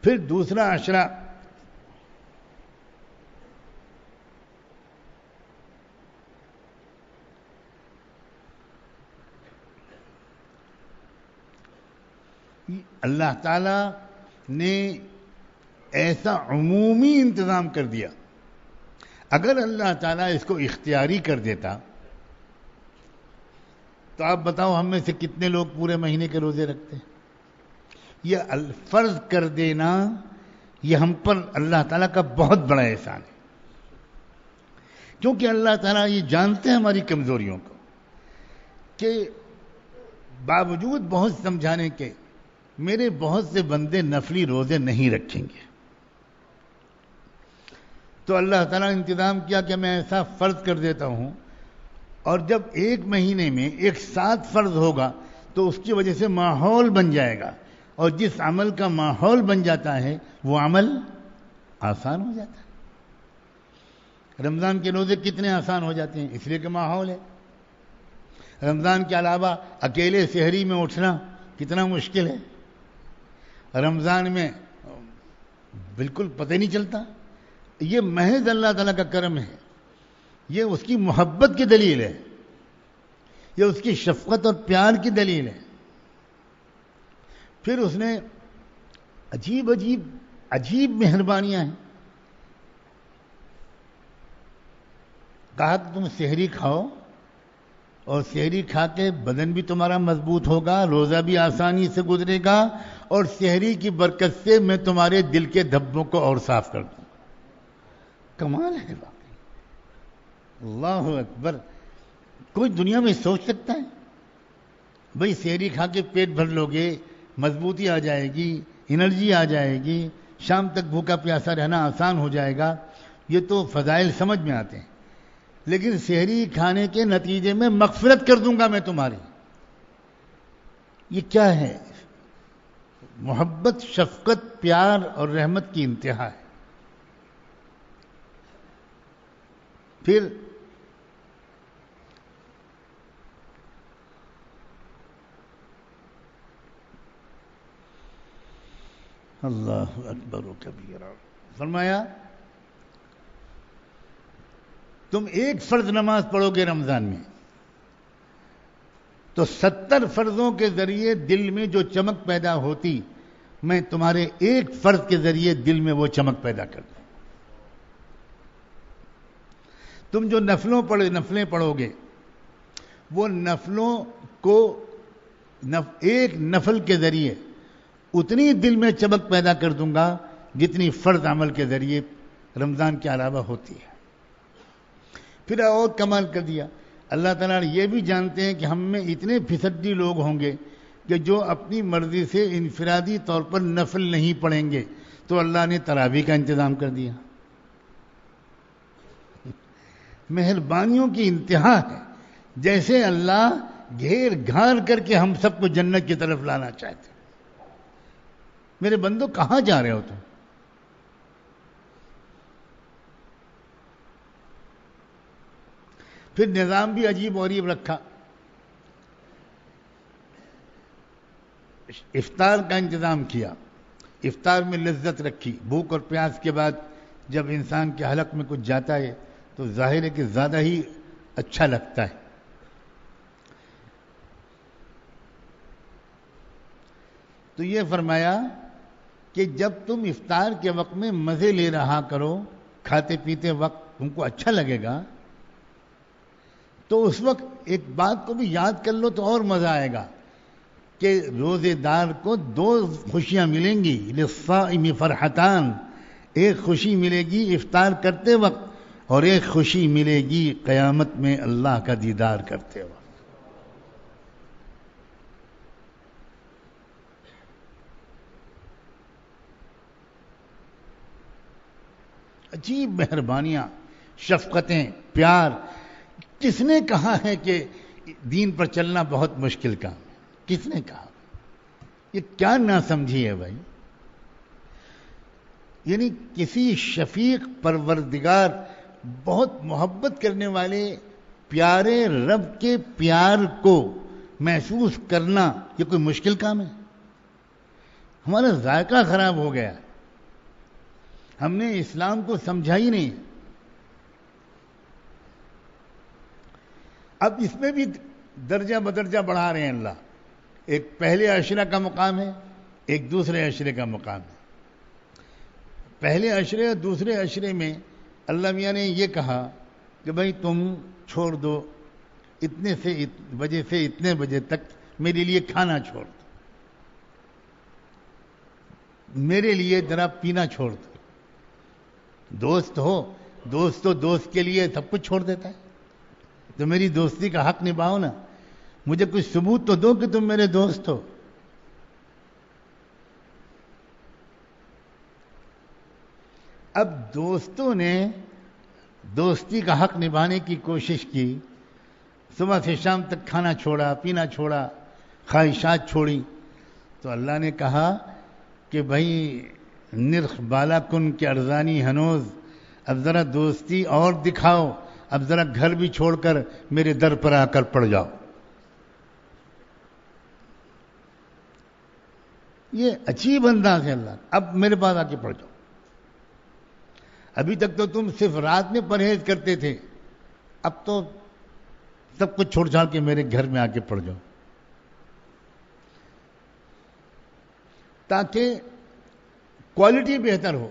پھر دوسرا عشرہ اللہ تعالیٰ نے ایسا عمومی انتظام کر دیا، اگر اللہ تعالیٰ اس کو اختیاری کر دیتا تو آپ بتاؤ ہم میں سے کتنے لوگ پورے مہینے کے روزے رکھتے ہیں؟ یہ فرض کر دینا یہ ہم پر اللہ تعالیٰ کا بہت بڑا احسان ہے، کیونکہ اللہ تعالیٰ یہ جانتے ہیں ہماری کمزوریوں کو کہ باوجود بہت سمجھانے کے میرے بہت سے بندے نفلی روزے نہیں رکھیں گے۔ تو اللہ تعالیٰ نے انتظام کیا کہ میں ایسا فرض کر دیتا ہوں، اور جب ایک مہینے میں ایک ساتھ فرض ہوگا تو اس کی وجہ سے ماحول بن جائے گا، اور جس عمل کا ماحول بن جاتا ہے وہ عمل آسان ہو جاتا ہے۔ رمضان کے روزے کتنے آسان ہو جاتے ہیں؟ اس لیے کہ ماحول ہے۔ رمضان کے علاوہ اکیلے سحری میں اٹھنا کتنا مشکل ہے، رمضان میں بالکل پتہ نہیں چلتا۔ یہ محض اللہ تعالیٰ کا کرم ہے، یہ اس کی محبت کی دلیل ہے۔ یہ اس کی شفقت اور پیار کی دلیل ہے. پھر اس نے عجیب مہربانیاں ہیں. کہا کہ تم سحری کھاؤ اور سحری کھا کے بدن بھی تمہارا مضبوط ہوگا, روزہ بھی آسانی سے گزرے گا, اور سحری کی برکت سے میں تمہارے دل کے دھبوں کو اور صاف کر دوں. کمال ہے واقعی. اللہ اکبر. کوئی دنیا میں سوچ سکتا ہے بھئی سحری کھا کے پیٹ بھر لو گے, مضبوطی آ جائے گی, انرجی آ جائے گی, شام تک بھوکا پیاسا رہنا آسان ہو جائے گا. یہ تو فضائل سمجھ میں آتے ہیں, لیکن سحری کھانے کے نتیجے میں مغفرت کر دوں گا میں تمہاری. یہ کیا ہے؟ محبت, شفقت, پیار اور رحمت کی انتہا ہے. پھر اللہ اکبر و کبیرہ. فرمایا تم ایک فرض نماز پڑھو گے رمضان میں تو 70 فرضوں کے ذریعے دل میں جو چمک پیدا ہوتی, میں تمہارے ایک فرض کے ذریعے دل میں وہ چمک پیدا کر دوں. تم جو نفلیں پڑھو گے, وہ نفلوں کو ایک نفل کے ذریعے اتنی دل میں چمک پیدا کر دوں گا جتنی فرض عمل کے ذریعے رمضان کے علاوہ ہوتی ہے. پھر اور کمال کر دیا, اللہ تعالیٰ یہ بھی جانتے ہیں کہ ہم میں اتنے فیصدی لوگ ہوں گے کہ جو اپنی مرضی سے انفرادی طور پر نفل نہیں پڑھیں گے, تو اللہ نے تراویح کا انتظام کر دیا. مہربانیوں کی انتہا ہے. جیسے اللہ گھیر گھار کر کے ہم سب کو جنت کی طرف لانا چاہتے ہیں. میرے بندو کہاں جا رہے ہو تم؟ پھر نظام بھی عجیب و غریب رکھا. افطار کا انتظام کیا, افطار میں لذت رکھی. بھوک اور پیاس کے بعد جب انسان کے حلق میں کچھ جاتا ہے تو ظاہر ہے کہ زیادہ ہی اچھا لگتا ہے. تو یہ فرمایا کہ جب تم افطار کے وقت میں مزے لے رہا کرو, کھاتے پیتے وقت تم کو اچھا لگے گا, تو اس وقت ایک بات کو بھی یاد کر لو تو اور مزہ آئے گا کہ روزے دار کو 2 خوشیاں ملیں گی. للصائم فرحتان, ایک خوشی ملے گی افطار کرتے وقت, اور ایک خوشی ملے گی قیامت میں اللہ کا دیدار کرتے وقت. عجیب مہربانیاں, شفقتیں, پیار. کس نے کہا ہے کہ دین پر چلنا بہت مشکل کام ہے؟ کس نے کہا؟ یہ کیا ناسمجھی ہے بھائی. یعنی کسی شفیق پروردگار, بہت محبت کرنے والے پیارے رب کے پیار کو محسوس کرنا یہ کوئی مشکل کام ہے؟ ہمارا ذائقہ خراب ہو گیا, ہم نے اسلام کو سمجھا ہی نہیں. اب اس میں بھی درجہ بدرجہ بڑھا رہے ہیں اللہ. ایک پہلے عشرہ کا مقام ہے, ایک دوسرے عشرے کا مقام ہے. پہلے عشرے اور دوسرے عشرے میں اللہ میاں نے یہ کہا کہ بھائی تم چھوڑ دو, اتنے بجے سے اتنے بجے تک میرے لیے کھانا چھوڑ دو, میرے لیے ذرا پینا چھوڑ دو. دوست ہو, دوست تو دوست کے لیے سب کچھ چھوڑ دیتا ہے. تو میری دوستی کا حق نبھاؤ نا, مجھے کچھ ثبوت تو دو کہ تم میرے دوست ہو. اب دوستوں نے دوستی کا حق نبھانے کی کوشش کی, صبح سے شام تک کھانا چھوڑا, پینا چھوڑا, خواہشات چھوڑی. تو اللہ نے کہا کہ بھائی نرخ بالا کن کے ارزانی ہنوز, اب ذرا دوستی اور دکھاؤ, اب ذرا گھر بھی چھوڑ کر میرے در پر آ کر پڑ جاؤ. یہ عجیب انداز ہے اللہ. اب میرے پاس آ کے پڑ جاؤ. ابھی تک تو تم صرف رات میں پرہیز کرتے تھے, اب تو سب کچھ چھوڑ چھاڑ کے میرے گھر میں آ کے پڑ جاؤ، تاکہ کوالٹی بہتر ہو۔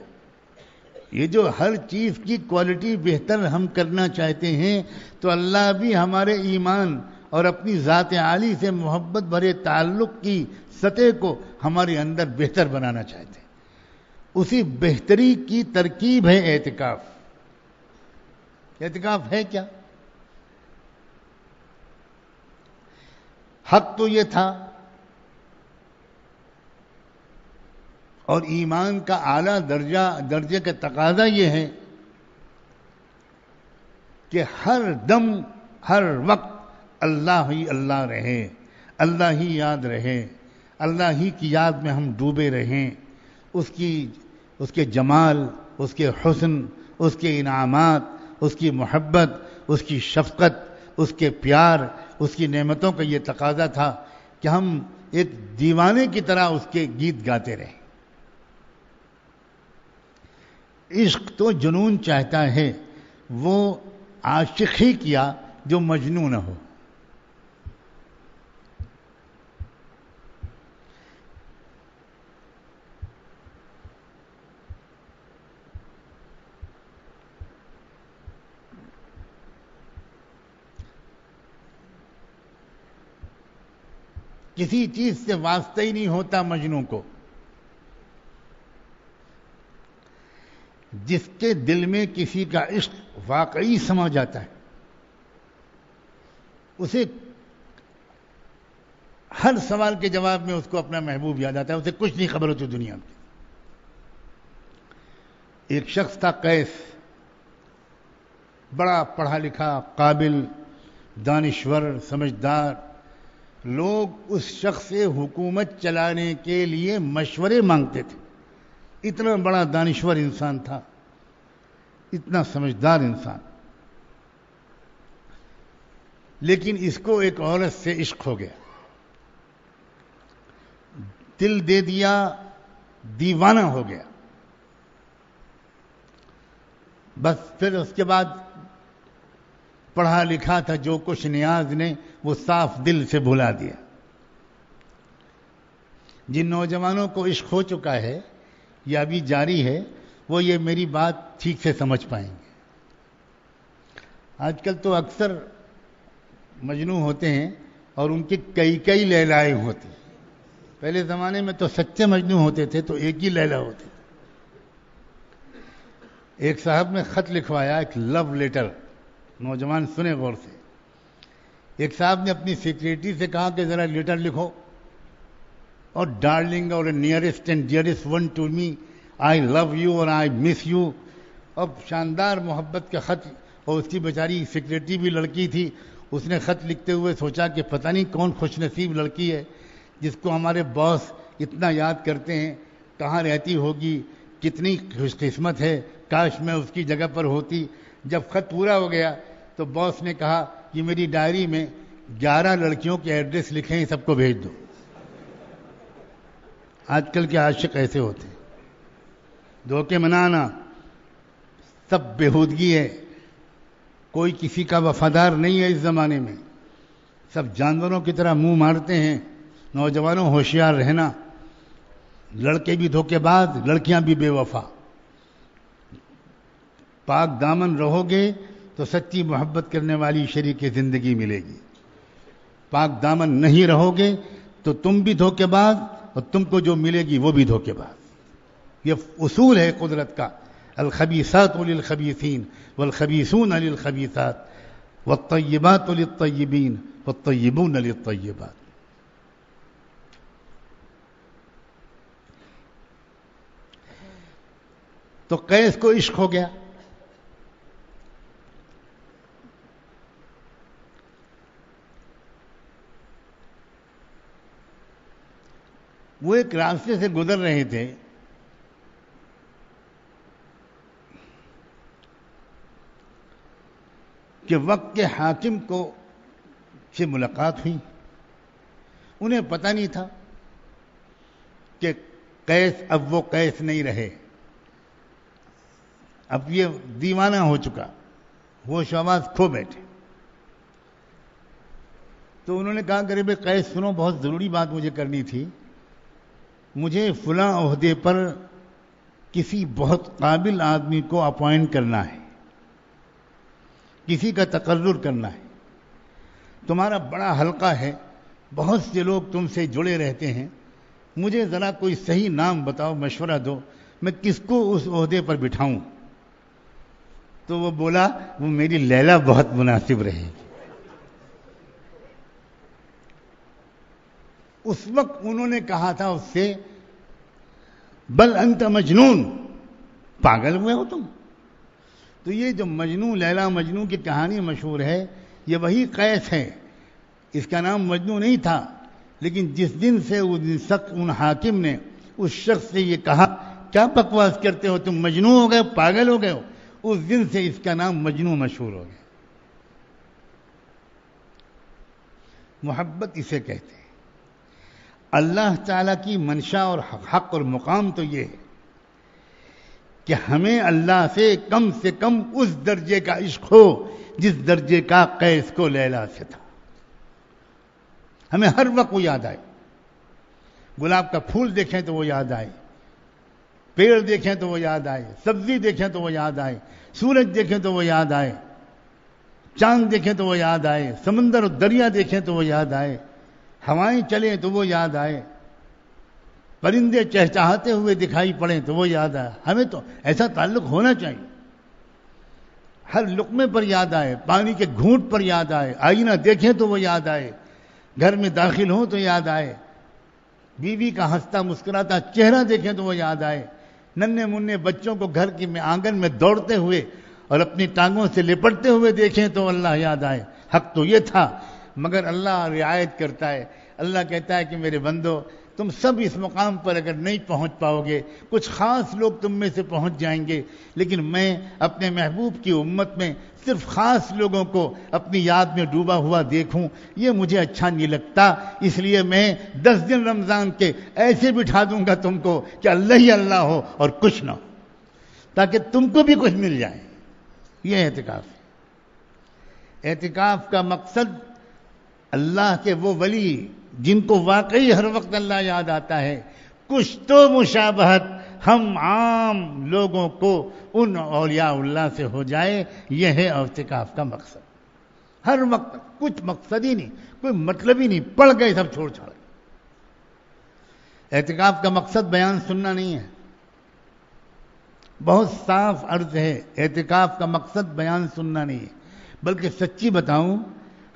یہ جو ہر چیز کی کوالٹی بہتر ہم کرنا چاہتے ہیں تو اللہ بھی ہمارے ایمان اور اپنی ذات عالی سے محبت بھرے تعلق کی سطح کو ہمارے اندر بہتر بنانا چاہتے ہیں۔ اسی بہتری کی ترکیب ہے اعتکاف۔ اعتکاف ہے کیا؟ حق تو یہ تھا اور ایمان کا اعلیٰ درجے کا تقاضا یہ ہے کہ ہر دم ہر وقت اللہ ہی اللہ رہے، اللہ ہی یاد رہے، اللہ ہی کی یاد میں ہم ڈوبے رہیں، اس کے جمال، اس کے حسن، اس کے انعامات، اس کی محبت، اس کی شفقت، اس کے پیار، اس کی نعمتوں کا یہ تقاضا تھا کہ ہم ایک دیوانے کی طرح اس کے گیت گاتے رہیں۔ عشق تو جنون چاہتا ہے، وہ عاشق ہی کیا جو مجنون ہو۔ کسی چیز سے واسطہ ہی نہیں ہوتا مجنوں کو۔ جس کے دل میں کسی کا عشق واقعی سما جاتا ہے، اسے ہر سوال کے جواب میں اس کو اپنا محبوب یاد آتا ہے، اسے کچھ نہیں خبر ہوتی دنیا میں۔ ایک شخص تھا قیس، بڑا پڑھا لکھا، قابل، دانشور، سمجھدار۔ لوگ اس شخص سے حکومت چلانے کے لیے مشورے مانگتے تھے۔ اتنا بڑا دانشور انسان تھا، اتنا سمجھدار انسان، لیکن اس کو ایک عورت سے عشق ہو گیا، دل دے دیا، دیوانہ ہو گیا۔ بس پھر اس کے بعد پڑھا لکھا تھا جو کچھ نیاز نے وہ صاف دل سے بھلا دیا۔ جن نوجوانوں کو عشق ہو چکا ہے یا ابھی جاری ہے وہ یہ میری بات ٹھیک سے سمجھ پائیں گے۔ آج کل تو اکثر مجنوں ہوتے ہیں اور ان کی کئی لیلائیں ہوتی ہیں۔ پہلے زمانے میں تو سچے مجنوں ہوتے تھے تو ایک ہی لیلا ہوتی تھی۔ ایک صاحب نے خط لکھوایا، ایک لو لیٹر، نوجوان سنے غور سے۔ ایک صاحب نے اپنی سیکریٹری سے کہا کہ ذرا لیٹر لکھو، اور ڈارلنگ اور nearest and dearest one to me, I love you اور آئی مس یو، اب شاندار محبت کا خط۔ اور اس کی بیچاری سیکریٹری بھی لڑکی تھی، اس نے خط لکھتے ہوئے سوچا کہ پتہ نہیں کون خوش نصیب لڑکی ہے جس کو ہمارے باس اتنا یاد کرتے ہیں، کہاں رہتی ہوگی، کتنی خوش قسمت ہے، کاش میں اس کی جگہ پر ہوتی۔ جب خط پورا ہو گیا تو باس نے کہا کہ میری ڈائری میں 11 لڑکیوں کے ایڈریس لکھے ہیں، سب کو بھیج دو۔ آج کل کے عاشق ایسے ہوتے ہیں، دھوکے منانا، سب بےہودگی ہے، کوئی کسی کا وفادار نہیں ہے اس زمانے میں، سب جانوروں کی طرح منہ مارتے ہیں۔ نوجوانوں ہوشیار رہنا، لڑکے بھی دھوکے باز، لڑکیاں بھی بے وفا۔ پاک دامن رہو گے تو سچی محبت کرنے والی شریک زندگی ملے گی، پاک دامن نہیں رہو گے تو تم بھی دھوکے باز اور تم کو جو ملے گی وہ بھی دھوکے باز۔ یہ اصول ہے قدرت کا، الخبیثات للخبیثین والخبیثون للخبیثات والطیبات للطیبین والطیبون للطیبات۔ تو قیس کو عشق ہو گیا، وہ ایک راستے سے گزر رہے تھے، کہ وقت کے حاکم کو سے ملاقات ہوئی۔ انہیں پتہ نہیں تھا کہ قیس اب وہ قیس نہیں رہے، اب یہ دیوانہ ہو چکا، وہ شواز کھو بیٹھے۔ تو انہوں نے کہا کہ بھائی قیس سنو، بہت ضروری بات مجھے کرنی تھی، مجھے فلاں عہدے پر کسی بہت قابل آدمی کو اپوائنٹ کرنا ہے، کسی کا تقرر کرنا ہے، تمہارا بڑا حلقہ ہے، بہت سے لوگ تم سے جڑے رہتے ہیں، مجھے ذرا کوئی صحیح نام بتاؤ، مشورہ دو، میں کس کو اس عہدے پر بٹھاؤں؟ تو وہ بولا وہ میری لیلا بہت مناسب رہے گی۔ اس وقت انہوں نے کہا تھا اس سے بل انت مجنون، پاگل ہوئے ہو تم۔ تو یہ جو مجنون، لیلا مجنون کی کہانی مشہور ہے، یہ وہی قیس ہے، اس کا نام مجنون نہیں تھا، لیکن جس دن سے ان حاکم نے اس شخص سے یہ کہا کیا بکواس کرتے ہو تم، مجنون ہو گئے، پاگل ہو گئے ہو، اس دن سے اس کا نام مجنون مشہور ہو گیا۔ محبت اسے کہتے ہیں۔ اللہ تعالیٰ کی منشا اور حق اور مقام تو یہ ہے کہ ہمیں اللہ سے کم اس درجے کا عشق ہو جس درجے کا قیس کو لیلا سے تھا۔ ہمیں ہر وقت وہ یاد آئے، گلاب کا پھول دیکھیں تو وہ یاد آئے، پیڑ دیکھیں تو وہ یاد آئے، سبزی دیکھیں تو وہ یاد آئے، سورج دیکھیں تو وہ یاد آئے، چاند دیکھیں تو وہ یاد آئے، سمندر اور دریا دیکھیں تو وہ یاد آئے، ہوائیں چلیں تو وہ یاد آئے، پرندے چہچہاتے ہوئے دکھائی پڑیں تو وہ یاد آئے۔ ہمیں تو ایسا تعلق ہونا چاہیے، ہر لقمے پر یاد آئے، پانی کے گھونٹ پر یاد آئے، آئینہ دیکھیں تو وہ یاد آئے، گھر میں داخل ہوں تو یاد آئے، بیوی کا ہنستا مسکراتا چہرہ دیکھیں تو وہ یاد آئے، ننھے منھے بچوں کو گھر کی آنگن میں دوڑتے ہوئے اور اپنی ٹانگوں سے لپٹتے ہوئے دیکھیں تو اللہ یاد آئے۔ حق تو یہ تھا، مگر اللہ رعایت کرتا ہے، اللہ کہتا ہے کہ میرے بندو تم سب اس مقام پر اگر نہیں پہنچ پاؤ گے، کچھ خاص لوگ تم میں سے پہنچ جائیں گے، لیکن میں اپنے محبوب کی امت میں صرف خاص لوگوں کو اپنی یاد میں ڈوبا ہوا دیکھوں، یہ مجھے اچھا نہیں لگتا، اس لیے میں 10 دن رمضان کے ایسے بٹھا دوں گا تم کو کہ اللہ ہی اللہ ہو اور کچھ نہ ہو، تاکہ تم کو بھی کچھ مل جائے۔ یہ اعتکاف ہے۔ اعتکاف کا مقصد اللہ کے وہ ولی جن کو واقعی ہر وقت اللہ یاد آتا ہے، کچھ تو مشابہت ہم عام لوگوں کو ان اولیاء اللہ سے ہو جائے، یہ ہے اعتکاف کا مقصد۔ ہر وقت کچھ مقصد ہی نہیں، کوئی مطلب ہی نہیں، پڑھ گئے سب چھوڑ چھاڑ۔ اعتکاف کا مقصد بیان سننا نہیں ہے، بہت صاف عرض ہے، اعتکاف کا مقصد بیان سننا نہیں ہے، بلکہ سچی بتاؤں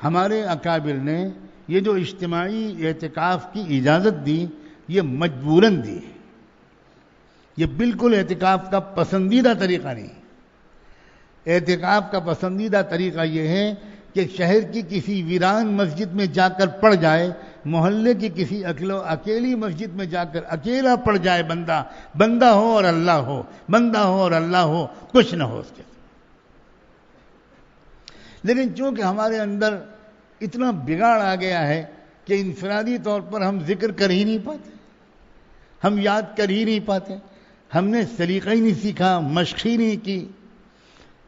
ہمارے اکابر نے یہ جو اجتماعی اعتکاف کی اجازت دی، یہ مجبوراً دی ہے، یہ بالکل اعتکاف کا پسندیدہ طریقہ نہیں۔ اعتکاف کا پسندیدہ طریقہ یہ ہے کہ شہر کی کسی ویران مسجد میں جا کر پڑ جائے، محلے کی کسی اکیلی مسجد میں جا کر اکیلا پڑ جائے، بندہ ہو اور اللہ ہو، بندہ ہو اور اللہ ہو، کچھ نہ ہو اس کے۔ لیکن چونکہ ہمارے اندر اتنا بگاڑ آ گیا ہے کہ انفرادی طور پر ہم ذکر کر ہی نہیں پاتے، ہم یاد کر ہی نہیں پاتے، ہم نے سلیقہ ہی نہیں سیکھا، مشق ہی نہیں کی،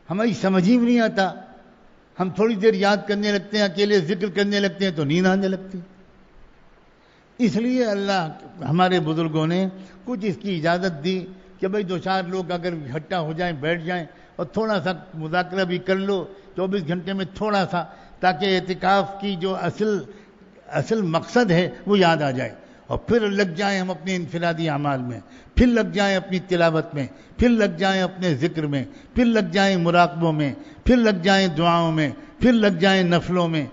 ہماری سمجھ ہی نہیں آتا، ہم تھوڑی دیر یاد کرنے لگتے ہیں، اکیلے ذکر کرنے لگتے ہیں تو نیند آنے لگتی۔ اس لیے اللہ ہمارے بزرگوں نے کچھ اس کی اجازت دی کہ بھئی 2-4 لوگ اگر اکٹھا ہو جائیں، بیٹھ جائیں اور تھوڑا سا مذاکرہ بھی کر لو 24 گھنٹے میں تھوڑا سا، تاکہ اعتکاف کی جو اصل مقصد ہے وہ یاد آ جائے، اور پھر لگ جائیں ہم اپنے انفرادی اعمال میں، پھر لگ جائیں اپنی تلاوت میں، پھر لگ جائیں اپنے ذکر میں، پھر لگ جائیں مراقبوں میں، پھر لگ جائیں دعاؤں میں، پھر لگ جائیں نفلوں میں،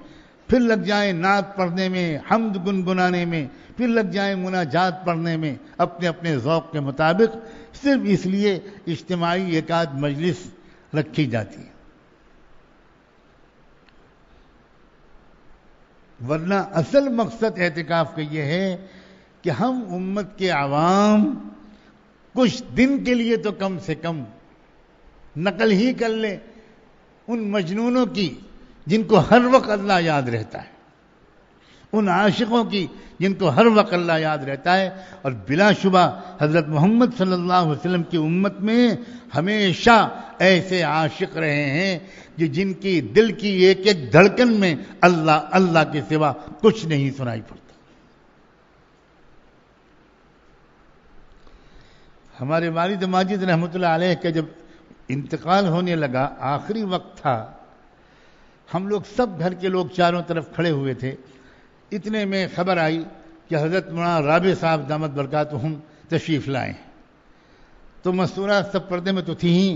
پھر لگ جائیں نعت پڑھنے میں، حمد گنگنانے میں، پھر لگ جائیں مناجات پڑھنے میں، اپنے اپنے ذوق کے مطابق، صرف اس لیے اجتماعی ایک آدھ مجلس رکھی جاتی ہے، ورنہ اصل مقصد اعتکاف کا یہ ہے کہ ہم امت کے عوام کچھ دن کے لیے تو کم سے کم نقل ہی کر لیں ان مجنونوں کی جن کو ہر وقت اللہ یاد رہتا ہے، ان عاشقوں کی جن کو ہر وقت اللہ یاد رہتا ہے، اور بلا شبہ حضرت محمد صلی اللہ علیہ وسلم کی امت میں ہمیشہ ایسے عاشق رہے ہیں کہ جن کی دل کی ایک ایک دھڑکن میں اللہ اللہ کے سوا کچھ نہیں سنائی پڑتا. ہمارے والد ماجد رحمۃ اللہ علیہ کا جب انتقال ہونے لگا، آخری وقت تھا، ہم لوگ سب گھر کے لوگ چاروں طرف کھڑے ہوئے تھے. اتنے میں خبر آئی کہ حضرت مولانا رابع صاحب دامت برکاتہم تشریف لائے. تو مستورات سب پردے میں تو تھی ہی،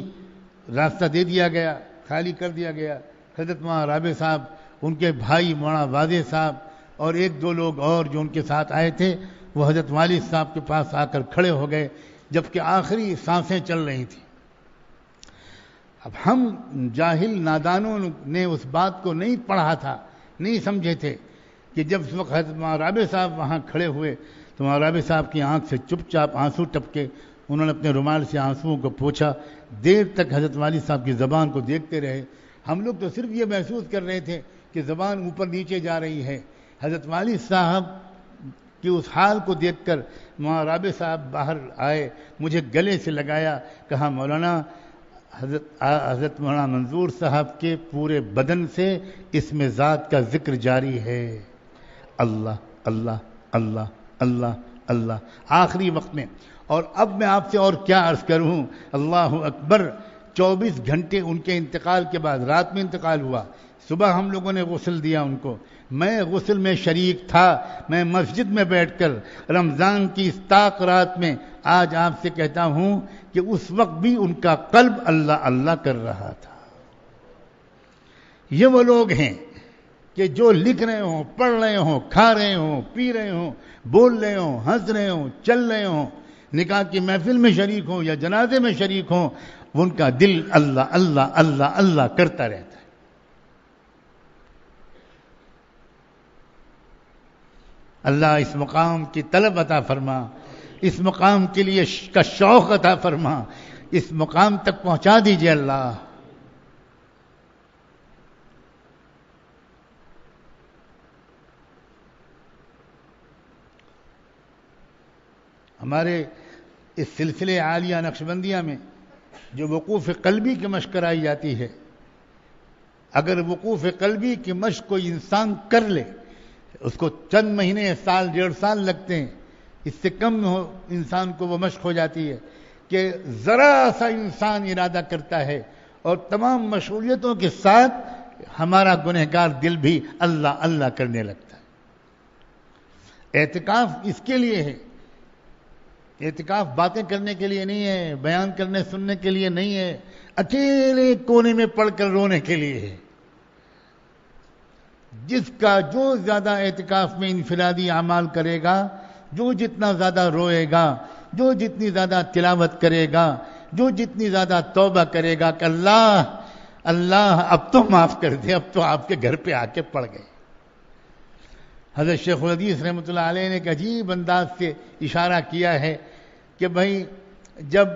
راستہ دے دیا گیا، خالی کر دیا گیا. حضرت مولانا رابع صاحب، ان کے بھائی مولانا واضح صاحب اور ایک دو لوگ اور جو ان کے ساتھ آئے تھے، وہ حضرت والد صاحب کے پاس آ کر کھڑے ہو گئے جبکہ آخری سانسیں چل رہی تھیں. اب ہم جاہل نادانوں نے اس بات کو نہیں پڑھا تھا، نہیں سمجھے تھے کہ جب اس وقت حضرت مولانا رابع صاحب وہاں کھڑے ہوئے تو مولانا رابع صاحب کی آنکھ سے چپ چاپ آنسو ٹپکے. انہوں نے اپنے رومال سے آنسوؤں کو پوچھا. دیر تک حضرت والد صاحب کی زبان کو دیکھتے رہے. ہم لوگ تو صرف یہ محسوس کر رہے تھے کہ زبان اوپر نیچے جا رہی ہے. حضرت والد صاحب کہ اس حال کو دیکھ کر مولانا رابع صاحب باہر آئے، مجھے گلے سے لگایا، کہا مولانا حضرت مولانا منظور صاحب کے پورے بدن سے اسم ذات کا ذکر جاری ہے. اللہ اللہ اللہ اللہ اللہ آخری وقت میں. اور اب میں آپ سے اور کیا عرض کروں، اللہ اکبر. 24 گھنٹے ان کے انتقال کے بعد، رات میں انتقال ہوا، صبح ہم لوگوں نے غسل دیا ان کو. میں غسل میں شریک تھا. میں مسجد میں بیٹھ کر رمضان کی اس طاق رات میں آج آپ سے کہتا ہوں کہ اس وقت بھی ان کا قلب اللہ اللہ کر رہا تھا. یہ وہ لوگ ہیں کہ جو لکھ رہے ہوں، پڑھ رہے ہوں، کھا رہے ہوں، پی رہے ہوں، بول رہے ہوں، ہنس رہے ہوں، چل رہے ہوں، نکاح کی محفل میں شریک ہوں یا جنازے میں شریک ہوں، ان کا دل اللہ اللہ اللہ اللہ کرتا رہتا ہے. اللہ اس مقام کی طلب عطا فرما، اس مقام کے لیے کا شوق عطا فرما، اس مقام تک پہنچا دیجئے اللہ. ہمارے اس سلسلے عالیہ نقشبندیہ میں جو وقوف قلبی کی مشق کرائی جاتی ہے، اگر وقوف قلبی کی مشق کوئی انسان کر لے، اس کو چند مہینے، سال، 1.5 سال لگتے ہیں، اس سے کم انسان کو وہ مشق ہو جاتی ہے کہ ذرا سا انسان ارادہ کرتا ہے اور تمام مشغولیتوں کے ساتھ ہمارا گنہگار دل بھی اللہ اللہ کرنے لگتا ہے. اعتکاف اس کے لیے ہے. اعتکاف باتیں کرنے کے لیے نہیں ہے، بیان کرنے سننے کے لیے نہیں ہے، اکیلے کونے میں پڑھ کر رونے کے لیے ہے. جس کا جو زیادہ اعتکاف میں انفرادی اعمال کرے گا، جو جتنا زیادہ روئے گا، جو جتنی زیادہ تلاوت کرے گا، جو جتنی زیادہ توبہ کرے گا کہ اللہ اللہ اب تو معاف کر دے، اب تو آپ کے گھر پہ آ کے پڑ گئے. حضرت شیخ الحدیث رحمۃ اللہ علیہ نے ایک عجیب انداز سے اشارہ کیا ہے کہ بھائی جب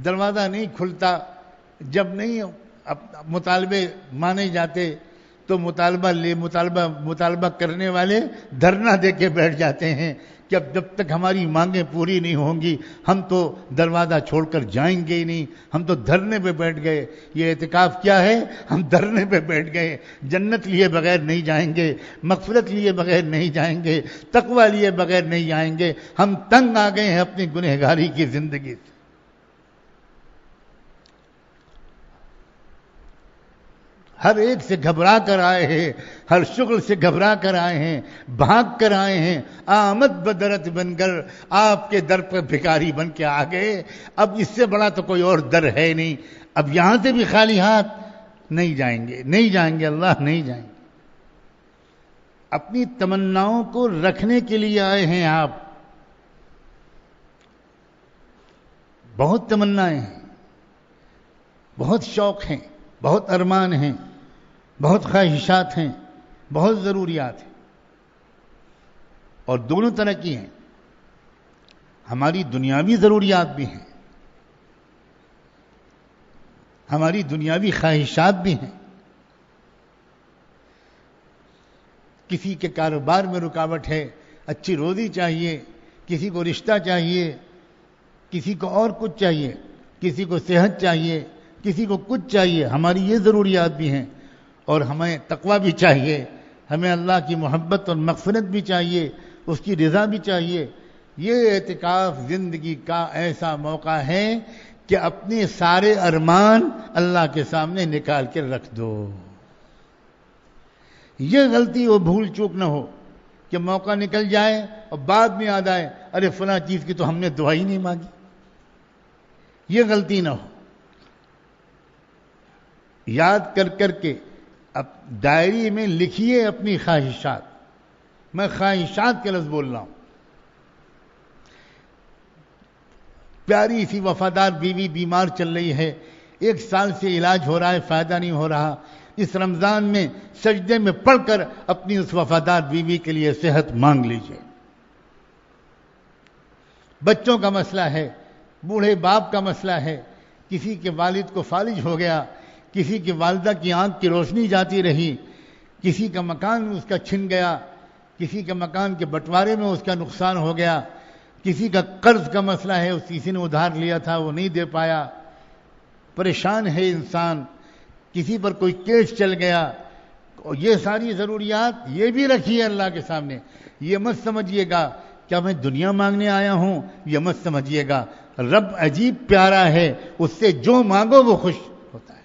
دروازہ نہیں کھلتا، جب نہیں مطالبے مانے جاتے تو مطالبہ کرنے والے دھرنا دے کے بیٹھ جاتے ہیں کہ اب جب تک ہماری مانگیں پوری نہیں ہوں گی ہم تو دروازہ چھوڑ کر جائیں گے ہی نہیں، ہم تو دھرنے پہ بیٹھ گئے. یہ اعتکاف کیا ہے؟ ہم دھرنے پہ بیٹھ گئے. جنت لیے بغیر نہیں جائیں گے، مغفرت لیے بغیر نہیں جائیں گے، تقوی لیے بغیر نہیں جائیں گے. ہم تنگ آ گئے ہیں اپنی گنہگاری کی زندگی سے. ہر ایک سے گھبرا کر آئے ہیں، ہر شغل سے گھبرا کر آئے ہیں، بھاگ کر آئے ہیں. آمد بدرت بن کر آپ کے در پر بھکاری بن کے آ گئے. اب اس سے بڑا تو کوئی اور در ہے نہیں. اب یہاں سے بھی خالی ہاتھ نہیں جائیں گے، نہیں جائیں گے، اللہ نہیں جائیں گے. اپنی تمناؤں کو رکھنے کے لیے آئے ہیں آپ. بہت تمنائیں ہیں، بہت شوق ہیں، بہت ارمان ہیں، بہت خواہشات ہیں، بہت ضروریات ہیں، اور دونوں طرح کی ہیں. ہماری دنیاوی ضروریات بھی ہیں، ہماری دنیاوی خواہشات بھی ہیں. کسی کے کاروبار میں رکاوٹ ہے، اچھی روزی چاہیے، کسی کو رشتہ چاہیے، کسی کو اور کچھ چاہیے، کسی کو صحت چاہیے، کسی کو کچھ چاہیے. ہماری یہ ضروریات بھی ہیں، اور ہمیں تقویٰ بھی چاہیے، ہمیں اللہ کی محبت اور مغفرت بھی چاہیے، اس کی رضا بھی چاہیے. یہ اعتکاف زندگی کا ایسا موقع ہے کہ اپنے سارے ارمان اللہ کے سامنے نکال کے رکھ دو. یہ غلطی و بھول چوک نہ ہو کہ موقع نکل جائے اور بعد میں یاد آئے ارے فلاں چیز کی تو ہم نے دعا ہی نہیں مانگی. یہ غلطی نہ ہو. یاد کر کر کے اب ڈائری میں لکھیے اپنی خواہشات. میں خواہشات کے لفظ بول رہا ہوں. پیاری سی وفادار بیوی بیمار چل رہی ہے، 1 سال سے علاج ہو رہا ہے، فائدہ نہیں ہو رہا. اس رمضان میں سجدے میں پڑھ کر اپنی اس وفادار بیوی کے لیے صحت مانگ لیجئے. بچوں کا مسئلہ ہے، بوڑھے باپ کا مسئلہ ہے، کسی کے والد کو فالج ہو گیا، کسی کی والدہ کی آنکھ کی روشنی جاتی رہی، کسی کا مکان اس کا چھن گیا، کسی کے مکان کے بٹوارے میں اس کا نقصان ہو گیا، کسی کا قرض کا مسئلہ ہے، اس کسی نے ادھار لیا تھا وہ نہیں دے پایا، پریشان ہے انسان، کسی پر کوئی کیس چل گیا. یہ ساری ضروریات یہ بھی رکھیے اللہ کے سامنے. یہ مت سمجھیے گا کیا میں دنیا مانگنے آیا ہوں، یہ مت سمجھیے گا. رب عجیب پیارا ہے، اس سے جو مانگو وہ خوش ہوتا ہے.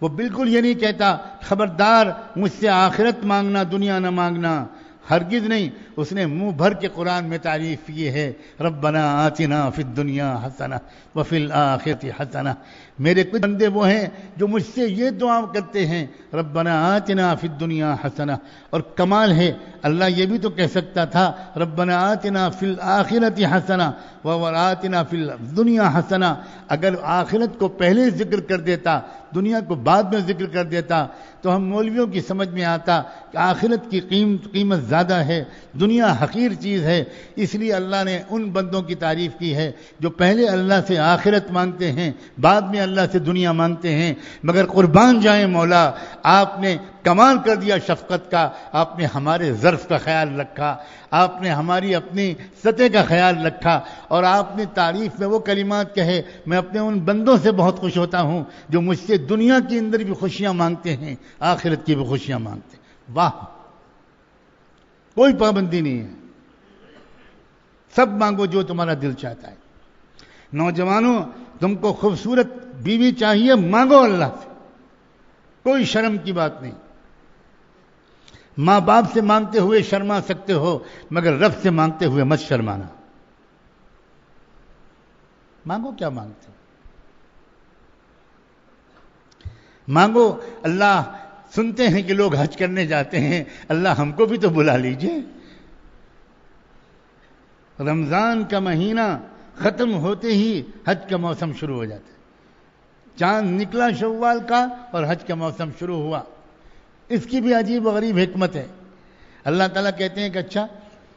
وہ بالکل یہ نہیں کہتا خبردار مجھ سے آخرت مانگنا دنیا نہ مانگنا، ہرگز نہیں. اس نے منہ بھر کے قرآن میں تعریف کی ہے، ربنا آتنا فی الدنیا حسنہ وفی الآخرۃ حسنہ. میرے کچھ بندے وہ ہیں جو مجھ سے یہ دعا کرتے ہیں ربنا آتنا فی الدنیا حسنہ. اور کمال ہے اللہ یہ بھی تو کہہ سکتا تھا ربنا آتنا فی الآخرۃ حسنہ وآتنا فی الدنیا حسنہ. اگر آخرت کو پہلے ذکر کر دیتا دنیا کو بعد میں ذکر کر دیتا تو ہم مولویوں کی سمجھ میں آتا کہ آخرت کی قیمت زیادہ ہے، دنیا حقیر چیز ہے. اس لیے اللہ نے ان بندوں کی تعریف کی ہے جو پہلے اللہ سے آخرت مانگتے ہیں بعد میں اللہ سے دنیا مانگتے ہیں. مگر قربان جائیں مولا، آپ نے کمال کر دیا شفقت کا. آپ نے ہمارے ظرف کا خیال رکھا، آپ نے ہماری اپنی سطح کا خیال رکھا، اور آپ نے تعریف میں وہ کلمات کہے میں اپنے ان بندوں سے بہت خوش ہوتا ہوں جو مجھ سے دنیا کے اندر بھی خوشیاں مانگتے ہیں، آخرت کی بھی خوشیاں مانگتے ہیں. واہ، کوئی پابندی نہیں ہے، سب مانگو جو تمہارا دل چاہتا ہے. نوجوانوں، تم کو خوبصورت بیوی چاہیے، مانگو اللہ سے، کوئی شرم کی بات نہیں. ماں باپ سے مانگتے ہوئے شرما سکتے ہو مگر رب سے مانگتے ہوئے مت شرمانا. مانگو کیا مانگتے ہو، مانگو. اللہ سنتے ہیں کہ لوگ حج کرنے جاتے ہیں، اللہ ہم کو بھی تو بلا لیجئے. رمضان کا مہینہ ختم ہوتے ہی حج کا موسم شروع ہو جاتا ہے. چاند نکلا شوال کا اور حج کا موسم شروع ہوا. اس کی بھی عجیب و غریب حکمت ہے. اللہ تعالیٰ کہتے ہیں کہ اچھا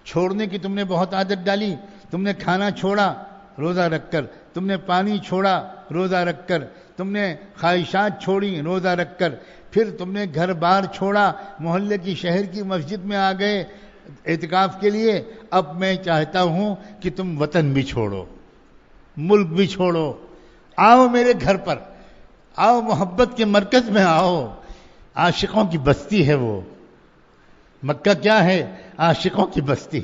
چھوڑنے کی تم نے بہت عادت ڈالی، تم نے کھانا چھوڑا روزہ رکھ کر، تم نے پانی چھوڑا روزہ رکھ کر، تم نے خواہشات چھوڑی روزہ رکھ کر، پھر تم نے گھر بار چھوڑا، محلے کی شہر کی مسجد میں آ گئے اعتکاف کے لیے. اب میں چاہتا ہوں کہ تم وطن بھی چھوڑو، ملک بھی چھوڑو، آؤ میرے گھر پر، آؤ محبت کے مرکز میں آؤ. عاشقوں کی بستی ہے وہ. مکہ کیا ہے؟ عاشقوں کی بستی.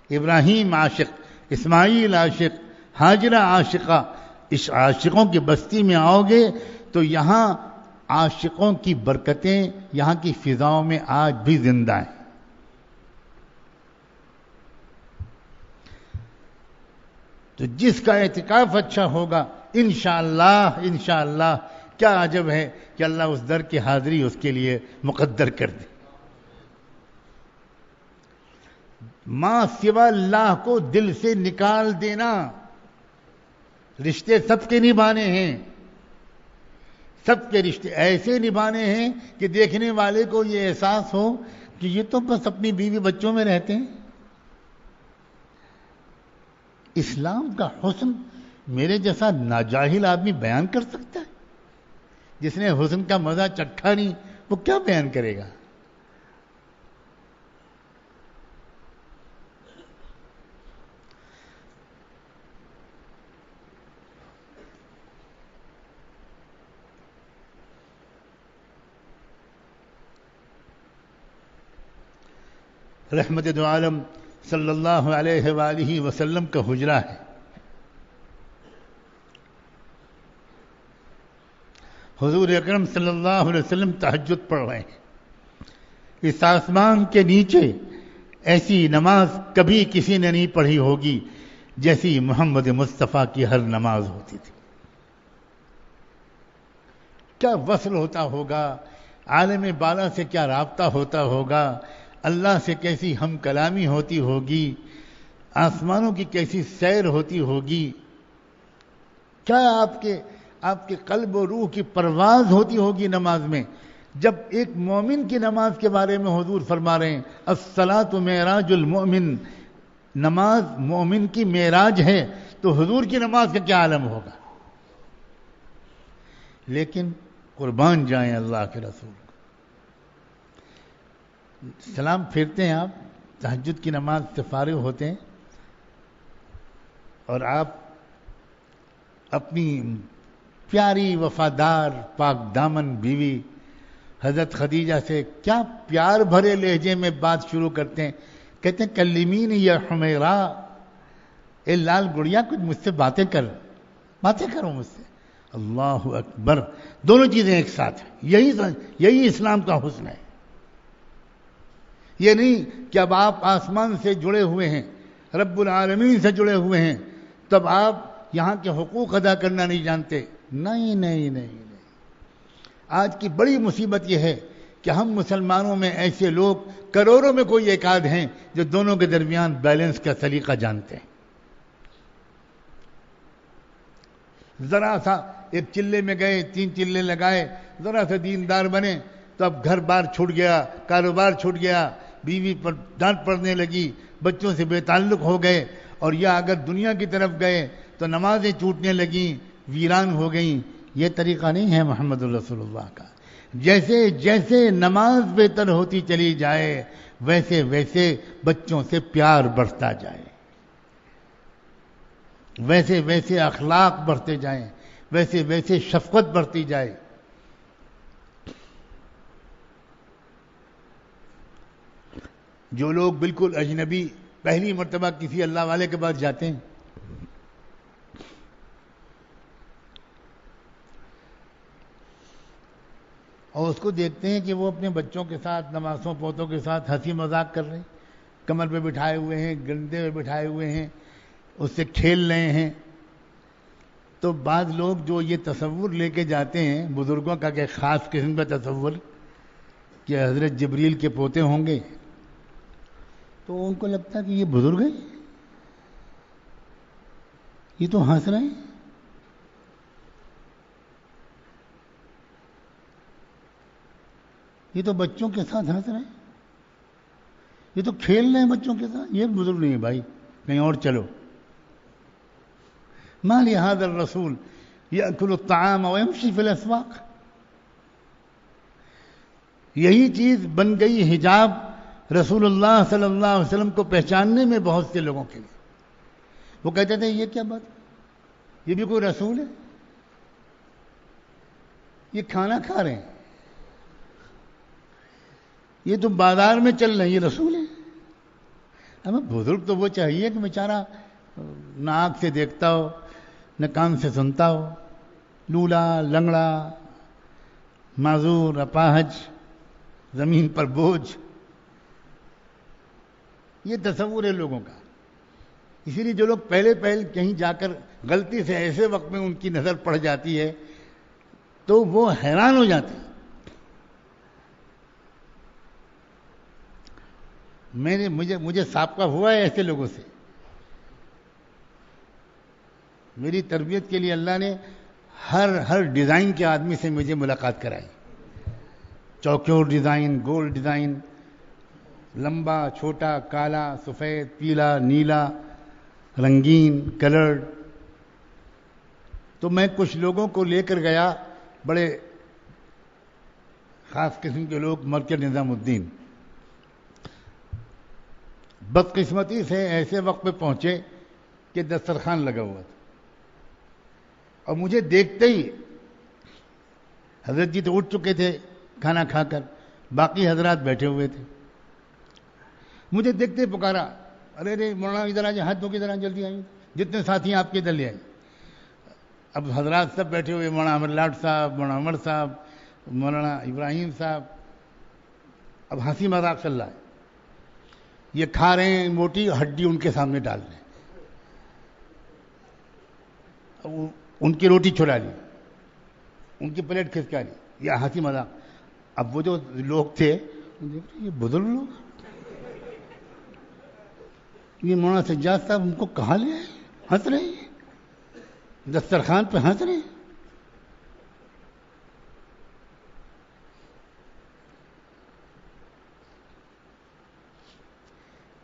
ابراہیم عاشق، اسماعیل عاشق، ہاجرہ عاشقہ. اس عاشقوں کی بستی میں آؤ گے تو یہاں عاشقوں کی برکتیں یہاں کی فضاؤں میں آج بھی زندہ ہیں. تو جس کا اعتکاف اچھا ہوگا انشاءاللہ کیا عجب ہے کہ اللہ اس در کی حاضری اس کے لیے مقدر کر دے. ماں سوا اللہ کو دل سے نکال دینا. رشتے سب کے نبھانے ہیں، سب کے رشتے ایسے نبھانے ہیں کہ دیکھنے والے کو یہ احساس ہو کہ یہ تو بس اپنی بیوی بچوں میں رہتے ہیں. اسلام کا حسن میرے جیسا ناجاہل آدمی بیان کر سکتا ہے؟ جس نے حسن کا مزہ چکھا نہیں وہ کیا بیان کرے گا؟ رحمت دو عالم صلی اللہ علیہ وآلہ وسلم کا حجرہ ہے. حضور اکرم صلی اللہ علیہ وسلم تہجد پڑھ رہے ہیں. اس آسمان کے نیچے ایسی نماز کبھی کسی نے نہیں پڑھی ہوگی جیسی محمد مصطفیٰ کی ہر نماز ہوتی تھی. کیا وصل ہوتا ہوگا، عالم بالا سے کیا رابطہ ہوتا ہوگا، اللہ سے کیسی ہم کلامی ہوتی ہوگی، آسمانوں کی کیسی سیر ہوتی ہوگی، کیا آپ کے قلب و روح کی پرواز ہوتی ہوگی نماز میں. جب ایک مومن کی نماز کے بارے میں حضور فرما رہے ہیں الصلاۃ معراج المؤمن، نماز مومن کی معراج ہے، تو حضور کی نماز کا کیا عالم ہوگا. لیکن قربان جائیں اللہ کے رسول کو. سلام پھیرتے ہیں آپ، تہجد کی نماز سے فارغ ہوتے ہیں اور آپ اپنی پیاری وفادار پاک دامن بیوی حضرت خدیجہ سے کیا پیار بھرے لہجے میں بات شروع کرتے ہیں. کہتے ہیں کلمین یا حمیرا، اے لال گڑیا کچھ مجھ سے باتیں کرو مجھ سے. اللہ اکبر، دونوں چیزیں ایک ساتھ ہیں. یہی اسلام کا حسن ہے. یہ نہیں کہ اب آپ آسمان سے جڑے ہوئے ہیں، رب العالمین سے جڑے ہوئے ہیں، تب آپ یہاں کے حقوق ادا کرنا نہیں جانتے. نہیں. آج کی بڑی مصیبت یہ ہے کہ ہم مسلمانوں میں ایسے لوگ کروڑوں میں کوئی ایک آدھ ہیں جو دونوں کے درمیان بیلنس کا سلیقہ جانتے ہیں. ذرا سا ایک چلے میں گئے، 3 چلے لگائے، ذرا سا دیندار بنے تو اب گھر بار چھوٹ گیا، کاروبار چھوٹ گیا، بیوی پر ڈانٹ پڑنے لگی، بچوں سے بے تعلق ہو گئے، اور یا اگر دنیا کی طرف گئے تو نمازیں چھوٹنے لگیں، ویران ہو گئیں. یہ طریقہ نہیں ہے محمد رسول اللہ کا. جیسے جیسے نماز بہتر ہوتی چلی جائے ویسے ویسے بچوں سے پیار بڑھتا جائے، ویسے ویسے اخلاق بڑھتے جائیں، ویسے ویسے شفقت بڑھتی جائے. جو لوگ بالکل اجنبی پہلی مرتبہ کسی اللہ والے کے پاس جاتے ہیں، اور اس کو دیکھتے ہیں کہ وہ اپنے بچوں کے ساتھ، نواسوں پوتوں کے ساتھ ہنسی مذاق کر رہے ہیں، کمر پہ بٹھائے ہوئے ہیں، گردے پہ بٹھائے ہوئے ہیں، اس سے کھیل رہے ہیں، تو بعض لوگ جو یہ تصور لے کے جاتے ہیں بزرگوں کا کہ خاص قسم کا تصور کہ حضرت جبریل کے پوتے ہوں گے، تو ان کو لگتا ہے کہ یہ بزرگ ہیں، یہ تو ہنس رہے ہیں، یہ تو بچوں کے ساتھ ہنس رہے ہیں، یہ تو کھیل رہے ہیں بچوں کے ساتھ. یہ بزرگ نہیں ہے بھائی، کہیں اور چلو. ما لهذا الرسول يأكل الطعام ويمشي في الأسواق. یہی چیز بن گئی حجاب رسول اللہ صلی اللہ علیہ وسلم کو پہچاننے میں بہت سے لوگوں کے لیے. وہ کہتے تھے یہ کیا بات، یہ بھی کوئی رسول ہے، یہ کھانا کھا رہے ہیں، یہ تو بازار میں چل رہے ہیں، یہ رسول ہے. ہمیں بزرگ تو وہ چاہیے کہ بیچارہ نہ آنکھ سے دیکھتا ہو، نہ کان سے سنتا ہو، لولا لنگڑا، معذور، اپاہج، زمین پر بوجھ. یہ تصور ہے لوگوں کا. اسی لیے جو لوگ پہلے کہیں جا کر غلطی سے ایسے وقت میں ان کی نظر پڑ جاتی ہے تو وہ حیران ہو جاتے ہیں. مجھے سابقہ ہوا ہے ایسے لوگوں سے. میری تربیت کے لیے اللہ نے ہر ڈیزائن کے آدمی سے مجھے ملاقات کرائی. چوکور ڈیزائن، گول ڈیزائن، لمبا چھوٹا، کالا سفید، پیلا نیلا، رنگین، کلرڈ. تو میں کچھ لوگوں کو لے کر گیا، بڑے خاص قسم کے لوگ، مرکز نظام الدین. بدقسمتی سے ایسے وقت پہ پہنچے کہ دسترخوان لگا ہوا تھا، اور مجھے دیکھتے ہی حضرت جی تو اٹھ چکے تھے کھانا کھا کر، باقی حضرات بیٹھے ہوئے تھے. مجھے دیکھتے پکارا، ارے رے مولانا ادھر آ جائے، ہاتھ دھو کے ادھر آ، جلدی آئیے، جتنے ساتھی ہیں آپ کے ادھر لے آئے۔ اب حضرات سب بیٹھے ہوئے، مولانا امر لاٹ صاحب، مولانا عمر صاحب، مولانا ابراہیم صاحب، اب ہنسی مذاق چل رہا ہے، یہ کھا رہے ہیں موٹی ہڈی ان کے سامنے ڈال رہے ہیں، ان کی روٹی چھڑا لی، ان کی پلیٹ کھسکا لی، یہ ہنسی مذاق۔ اب وہ جو لوگ تھے یہ بزرگ لوگ، یہ مولانا سجاد صاحب ان کو کہاں لے آئے، ہنس رہے ہیں دسترخوان پہ، ہنس رہے ہیں۔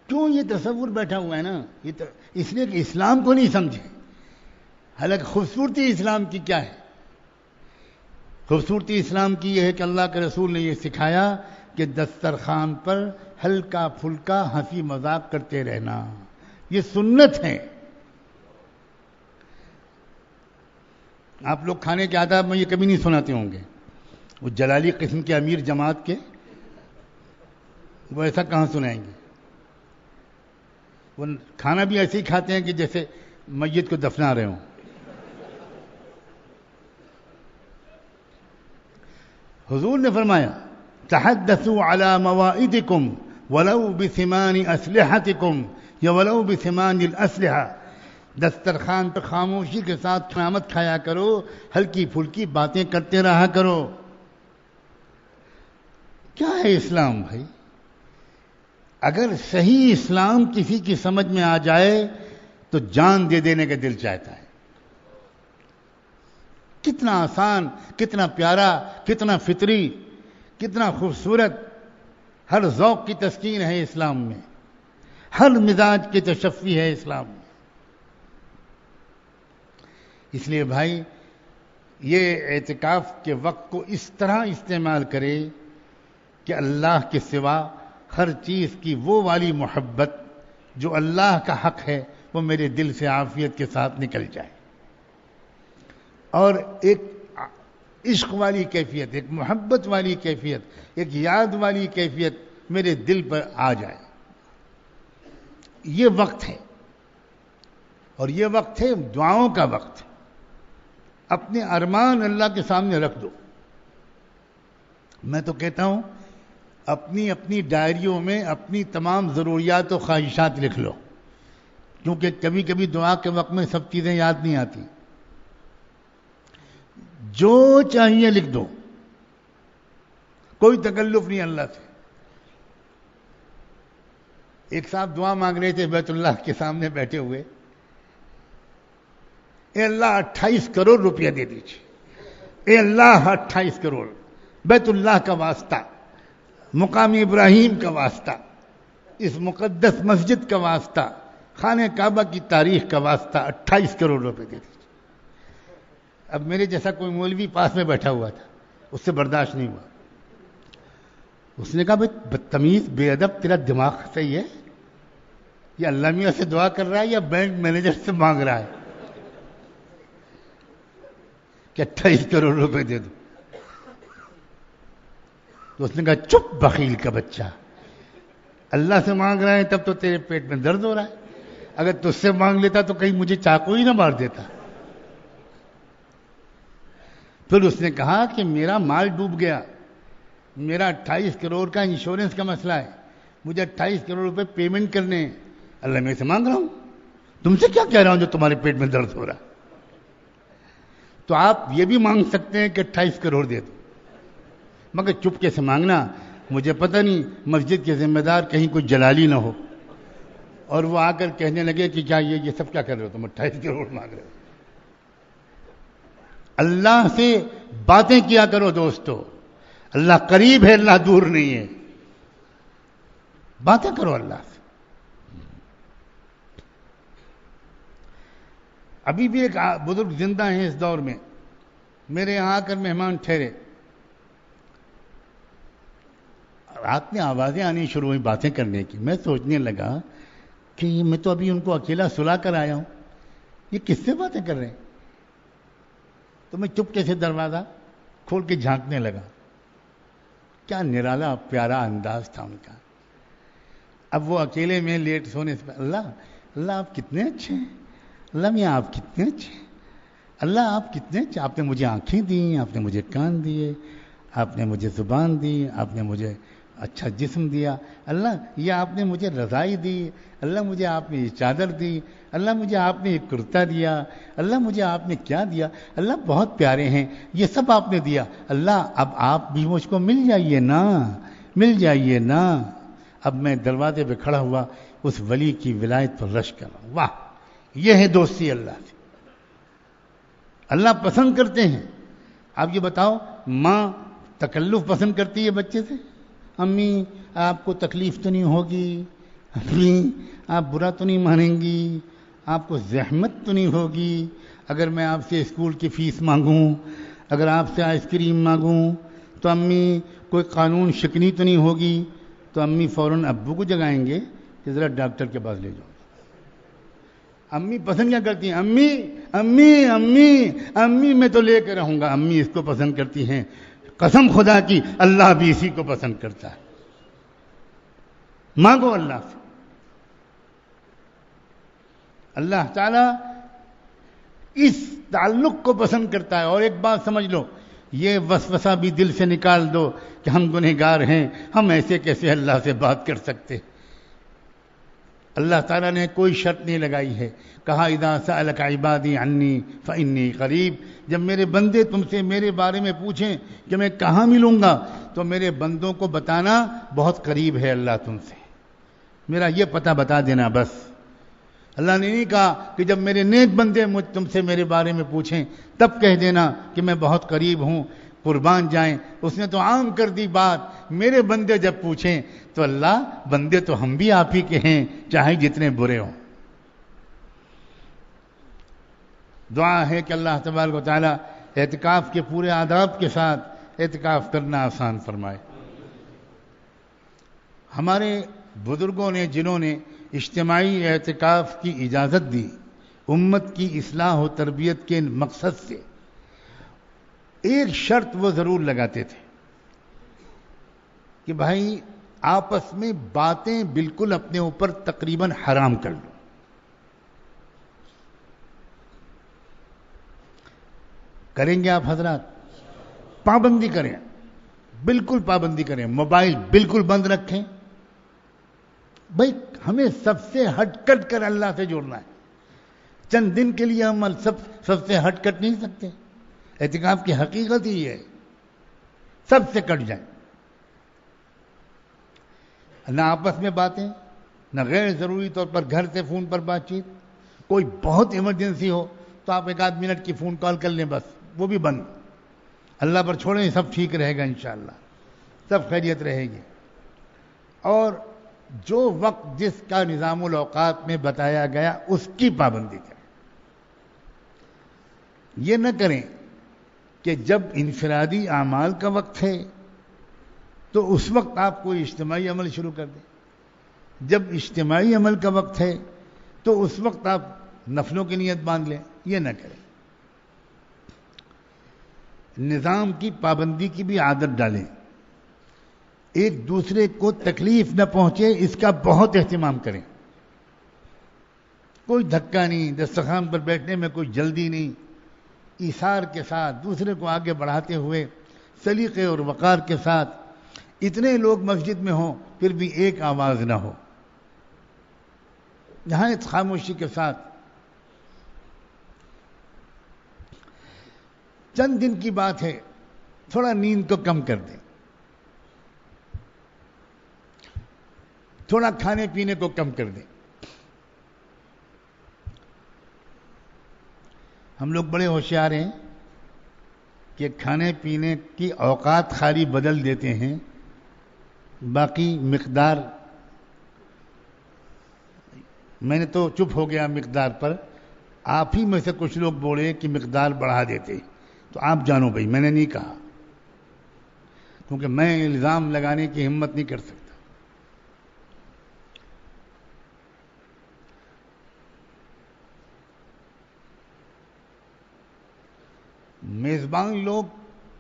کیوں یہ تصور بیٹھا ہوا ہے نا، اس لیے کہ اسلام کو نہیں سمجھے۔ حالانکہ خوبصورتی اسلام کی کیا ہے؟ خوبصورتی اسلام کی یہ ہے کہ اللہ کے رسول نے یہ سکھایا کہ دسترخوان پر ہلکا پھلکا ہنسی مذاق کرتے رہنا، یہ سنت ہے۔ آپ لوگ کھانے کے آداب میں یہ کبھی نہیں سناتے ہوں گے، وہ جلالی قسم کے امیر جماعت کے وہ ایسا کہاں سنائیں گے؟ وہ کھانا بھی ایسے ہی کھاتے ہیں کہ جیسے میت کو دفنا رہے ہوں۔ حضور نے فرمایا تحدثوا على موائدکم ولو بثمان اسلحتکم یا ولو بثمان الاسلحہ، دسترخوان پر خاموشی کے ساتھ قیامت کھایا کرو، ہلکی پھلکی باتیں کرتے رہا کرو۔ کیا ہے اسلام بھائی؟ اگر صحیح اسلام کسی کی سمجھ میں آ جائے تو جان دے دینے کا دل چاہتا ہے۔ کتنا آسان، کتنا پیارا، کتنا فطری، کتنا خوبصورت، ہر ذوق کی تسکین ہے اسلام میں، ہر مزاج کی تشفی ہے اسلام میں۔ اس لیے بھائی یہ اعتکاف کے وقت کو اس طرح استعمال کرے کہ اللہ کے سوا ہر چیز کی وہ والی محبت جو اللہ کا حق ہے وہ میرے دل سے عافیت کے ساتھ نکل جائے، اور ایک عشق والی کیفیت، ایک محبت والی کیفیت، ایک یاد والی کیفیت میرے دل پر آ جائے۔ یہ وقت ہے، اور یہ وقت ہے دعاؤں کا وقت۔ اپنے ارمان اللہ کے سامنے رکھ دو۔ میں تو کہتا ہوں اپنی اپنی ڈائریوں میں اپنی تمام ضروریات و خواہشات لکھ لو، کیونکہ کبھی کبھی دعا کے وقت میں سب چیزیں یاد نہیں آتی۔ جو چاہیے لکھ دو، کوئی تکلف نہیں اللہ سے۔ ایک صاحب دعا مانگ رہے تھے بیت اللہ کے سامنے بیٹھے ہوئے، اے اللہ 28 کروڑ روپیہ دے دیجیے، اے اللہ 28 کروڑ، بیت اللہ کا واسطہ، مقام ابراہیم کا واسطہ، اس مقدس مسجد کا واسطہ، خانہ کعبہ کی تاریخ کا واسطہ 28 کروڑ روپے دے دیجیے۔ اب میرے جیسا کوئی مولوی پاس میں بیٹھا ہوا تھا، اس سے برداشت نہیں ہوا۔ اس نے کہا بھائی بدتمیز، بے ادب، تیرا دماغ صحیح ہے؟ یہ اللہ میاں سے دعا کر رہا ہے یا بینک مینیجر سے مانگ رہا ہے کہ 28 کروڑ روپے دے دو؟ تو اس نے کہا چپ بخیل کا بچہ، اللہ سے مانگ رہا ہے تب تو تیرے پیٹ میں درد ہو رہا ہے، اگر تجھ سے مانگ لیتا تو کہیں مجھے چاقو ہی نہ مار دیتا۔ پھر اس نے کہا کہ میرا مال ڈوب گیا، میرا 28 کروڑ کا انشورنس کا مسئلہ ہے، مجھے 28 کروڑ روپے پیمنٹ کرنے ہیں، اللہ میں سے مانگ رہا ہوں، تم سے کیا کہہ رہا ہوں جو تمہارے پیٹ میں درد ہو رہا۔ تو آپ یہ بھی مانگ سکتے ہیں کہ 28 کروڑ دے دو، مگر چپکے سے مانگنا، مجھے پتہ نہیں مسجد کے ذمہ دار کہیں کوئی جلالی نہ ہو اور وہ آ کر کہنے لگے کہ کیا یہ سب کیا کر رہے ہو تم، 28 کروڑ مانگ رہے ہو۔ اللہ سے باتیں کیا کرو دوستو، اللہ قریب ہے، اللہ دور نہیں ہے، باتیں کرو اللہ سے۔ ابھی بھی ایک بزرگ زندہ ہیں اس دور میں، میرے یہاں آ کر مہمان ٹھہرے، رات میں آوازیں آنی شروع ہوئی باتیں کرنے کی۔ میں سوچنے لگا کہ میں تو ابھی ان کو اکیلا سلا کر آیا ہوں، یہ کس سے باتیں کر رہے ہیں؟ تو میں چپکے سے دروازہ کھول کے جھانکنے لگا، کیا نرالا پیارا انداز تھا ان کا۔ اب وہ اکیلے میں لیٹ سونے سے اللہ اللہ آپ کتنے اچھے ہیں، اللہ میاں آپ کتنے اچھے ہیں، اللہ آپ کتنے اچھے، آپ نے مجھے آنکھیں دی، آپ نے مجھے کان دیے، آپ نے مجھے زبان دی، آپ نے مجھے اچھا جسم دیا، اللہ یہ آپ نے مجھے رضائی دی، اللہ مجھے آپ نے یہ چادر دی، اللہ مجھے آپ نے یہ کرتا دیا، اللہ مجھے آپ نے کیا دیا، اللہ بہت پیارے ہیں، یہ سب آپ نے دیا، اللہ اب آپ بھی مجھ کو مل جائیے نا، مل جائیے نا۔ اب میں دروازے پہ کھڑا ہوا، اس ولی کی ولایت پر رش کر رہا ہوں۔ واہ، یہ ہے دوستی اللہ سے۔ اللہ پسند کرتے ہیں۔ آپ یہ بتاؤ، ماں تکلف پسند کرتی ہے بچے سے؟ امی آپ کو تکلیف تو نہیں ہوگی، امی آپ برا تو نہیں مانیں گی، آپ کو زحمت تو نہیں ہوگی اگر میں آپ سے اسکول کی فیس مانگوں، اگر آپ سے آئس کریم مانگوں تو امی کوئی قانون شکنی تو نہیں ہوگی؟ تو امی فوراً ابو کو جگائیں گے کہ ذرا ڈاکٹر کے پاس لے جاؤ۔ امی پسند کیا کرتی ہیں؟ امی امی امی امی میں تو لے کے رہوں گا۔ امی اس کو پسند کرتی ہیں، قسم خدا کی اللہ بھی اسی کو پسند کرتا ہے۔ مانگو اللہ سے۔ اللہ تعالیٰ اس تعلق کو پسند کرتا ہے۔ اور ایک بات سمجھ لو، یہ وسوسہ بھی دل سے نکال دو کہ ہم گنہگار ہیں، ہم ایسے کیسے اللہ سے بات کر سکتے۔ اللہ تعالیٰ نے کوئی شرط نہیں لگائی ہے، کہا اذا سألک عبادی عنی فإنی قریب۔ جب میرے بندے تم سے میرے بارے میں پوچھیں کہ میں کہاں ملوں گا، تو میرے بندوں کو بتانا بہت قریب ہے اللہ تم سے، میرا یہ پتہ بتا دینا بس۔ اللہ نے نہیں کہا کہ جب میرے نیک بندے تم سے میرے بارے میں پوچھیں تب کہہ دینا کہ میں بہت قریب ہوں، قربان جائیں۔ اس نے تو عام کر دی بات، میرے بندے جب پوچھیں تو اللہ بندے تو ہم بھی آپ ہی کے ہیں، چاہے جتنے برے ہوں۔ دعا ہے کہ اللہ تبارک و تعالی اعتکاف کے پورے آداب کے ساتھ اعتکاف کرنا آسان فرمائے۔ ہمارے بزرگوں نے جنہوں نے اجتماعی اعتکاف کی اجازت دی، امت کی اصلاح و تربیت کے مقصد سے، ایک شرط وہ ضرور لگاتے تھے کہ بھائی آپس میں باتیں بالکل اپنے اوپر تقریباً حرام کر لو۔ کریں گے آپ حضرات؟ پابندی کریں، بالکل پابندی کریں، موبائل بالکل بند رکھیں۔ بھائی ہمیں سب سے ہٹ کٹ کر اللہ سے جوڑنا ہے، چند دن کے لیے ہم سب سے ہٹ کٹ نہیں سکتے۔ اعتکاف کی حقیقت ہی ہے سب سے کٹ جائیں، نہ آپس میں باتیں، نہ غیر ضروری طور پر گھر سے فون پر بات چیت۔ کوئی بہت ایمرجنسی ہو تو آپ 1 منٹ کی فون کال کر لیں، بس وہ بھی بند۔ اللہ پر چھوڑیں، سب ٹھیک رہے گا انشاءاللہ، سب خیریت رہے گی۔ اور جو وقت جس کا نظام الاوقات میں بتایا گیا اس کی پابندی کریں۔ یہ نہ کریں کہ جب انفرادی اعمال کا وقت ہے تو اس وقت آپ کوئی اجتماعی عمل شروع کر دیں، جب اجتماعی عمل کا وقت ہے تو اس وقت آپ نفلوں کی نیت باندھ لیں۔ یہ نہ کریں۔ نظام کی پابندی کی بھی عادت ڈالیں، ایک دوسرے کو تکلیف نہ پہنچے اس کا بہت اہتمام کریں۔ کوئی دھکا نہیں، دسترخوان پر بیٹھنے میں کوئی جلدی نہیں، ایثار کے ساتھ دوسرے کو آگے بڑھاتے ہوئے سلیقے اور وقار کے ساتھ۔ اتنے لوگ مسجد میں ہوں پھر بھی ایک آواز نہ ہو، نہایت خاموشی کے ساتھ۔ چند دن کی بات ہے، تھوڑا نیند کو کم کر دیں، تھوڑا کھانے پینے کو کم کر دیں۔ ہم لوگ بڑے ہوشیار ہیں کہ کھانے پینے کی اوقات خالی بدل دیتے ہیں، باقی مقدار میں نے تو چپ ہو گیا مقدار پر۔ آپ ہی میں سے کچھ لوگ بولے کہ مقدار بڑھا دیتے، تو آپ جانو بھائی میں نے نہیں کہا، کیونکہ میں الزام لگانے کی ہمت نہیں کر سکتا۔ میزبان لوگ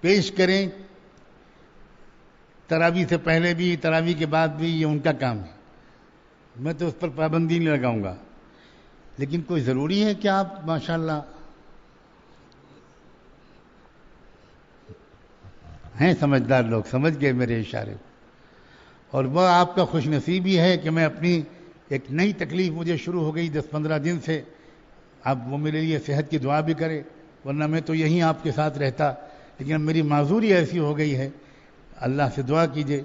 پیش کریں، تراویح سے پہلے بھی تراویح کے بعد بھی، یہ ان کا کام ہے۔ میں تو اس پر پابندی نہیں لگاؤں گا، لیکن کوئی ضروری ہے کہ آپ ماشاءاللہ ہیں سمجھدار لوگ، سمجھ گئے میرے اشارے، اور وہ آپ کا خوش نصیبی ہے کہ میں اپنی ایک نئی تکلیف مجھے شروع ہو گئی 10-15 دن سے، اب وہ میرے لیے صحت کی دعا بھی کرے، ورنہ میں تو یہیں آپ کے ساتھ رہتا، لیکن اب میری معذوری ایسی ہو گئی ہے، اللہ سے دعا کیجئے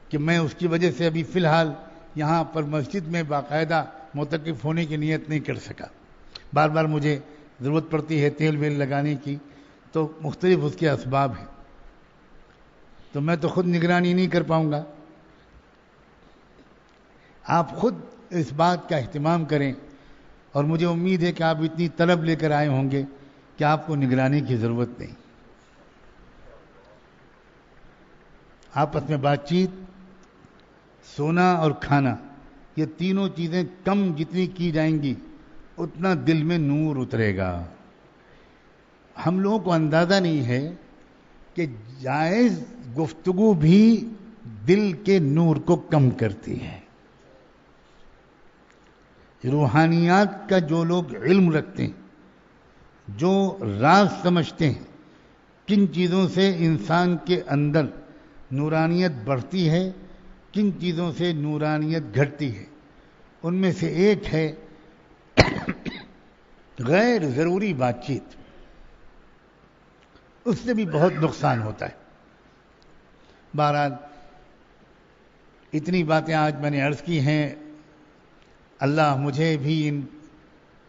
کہ میں اس کی وجہ سے ابھی فی الحال یہاں پر مسجد میں باقاعدہ معتکف ہونے کی نیت نہیں کر سکا، بار بار مجھے ضرورت پڑتی ہے تیل ویل لگانے کی، تو مختلف اس کے اسباب ہیں، تو میں تو خود نگرانی نہیں کر پاؤں گا، آپ خود اس بات کا اہتمام کریں، اور مجھے امید ہے کہ آپ اتنی طلب لے کر آئے ہوں گے کہ آپ کو نگرانی کی ضرورت نہیں، آپس میں بات چیت، سونا اور کھانا، یہ تینوں چیزیں کم جتنی کی جائیں گی اتنا دل میں نور اترے گا۔ ہم لوگوں کو اندازہ نہیں ہے کہ جائز گفتگو بھی دل کے نور کو کم کرتی ہے۔ روحانیات کا جو لوگ علم رکھتے ہیں، جو راز سمجھتے ہیں کن چیزوں سے انسان کے اندر نورانیت بڑھتی ہے، کن چیزوں سے نورانیت گھٹتی ہے، ان میں سے ایک ہے غیر ضروری بات چیت، اس سے بھی بہت نقصان ہوتا ہے۔ بہرحال اتنی باتیں آج میں نے عرض کی ہیں، اللہ مجھے بھی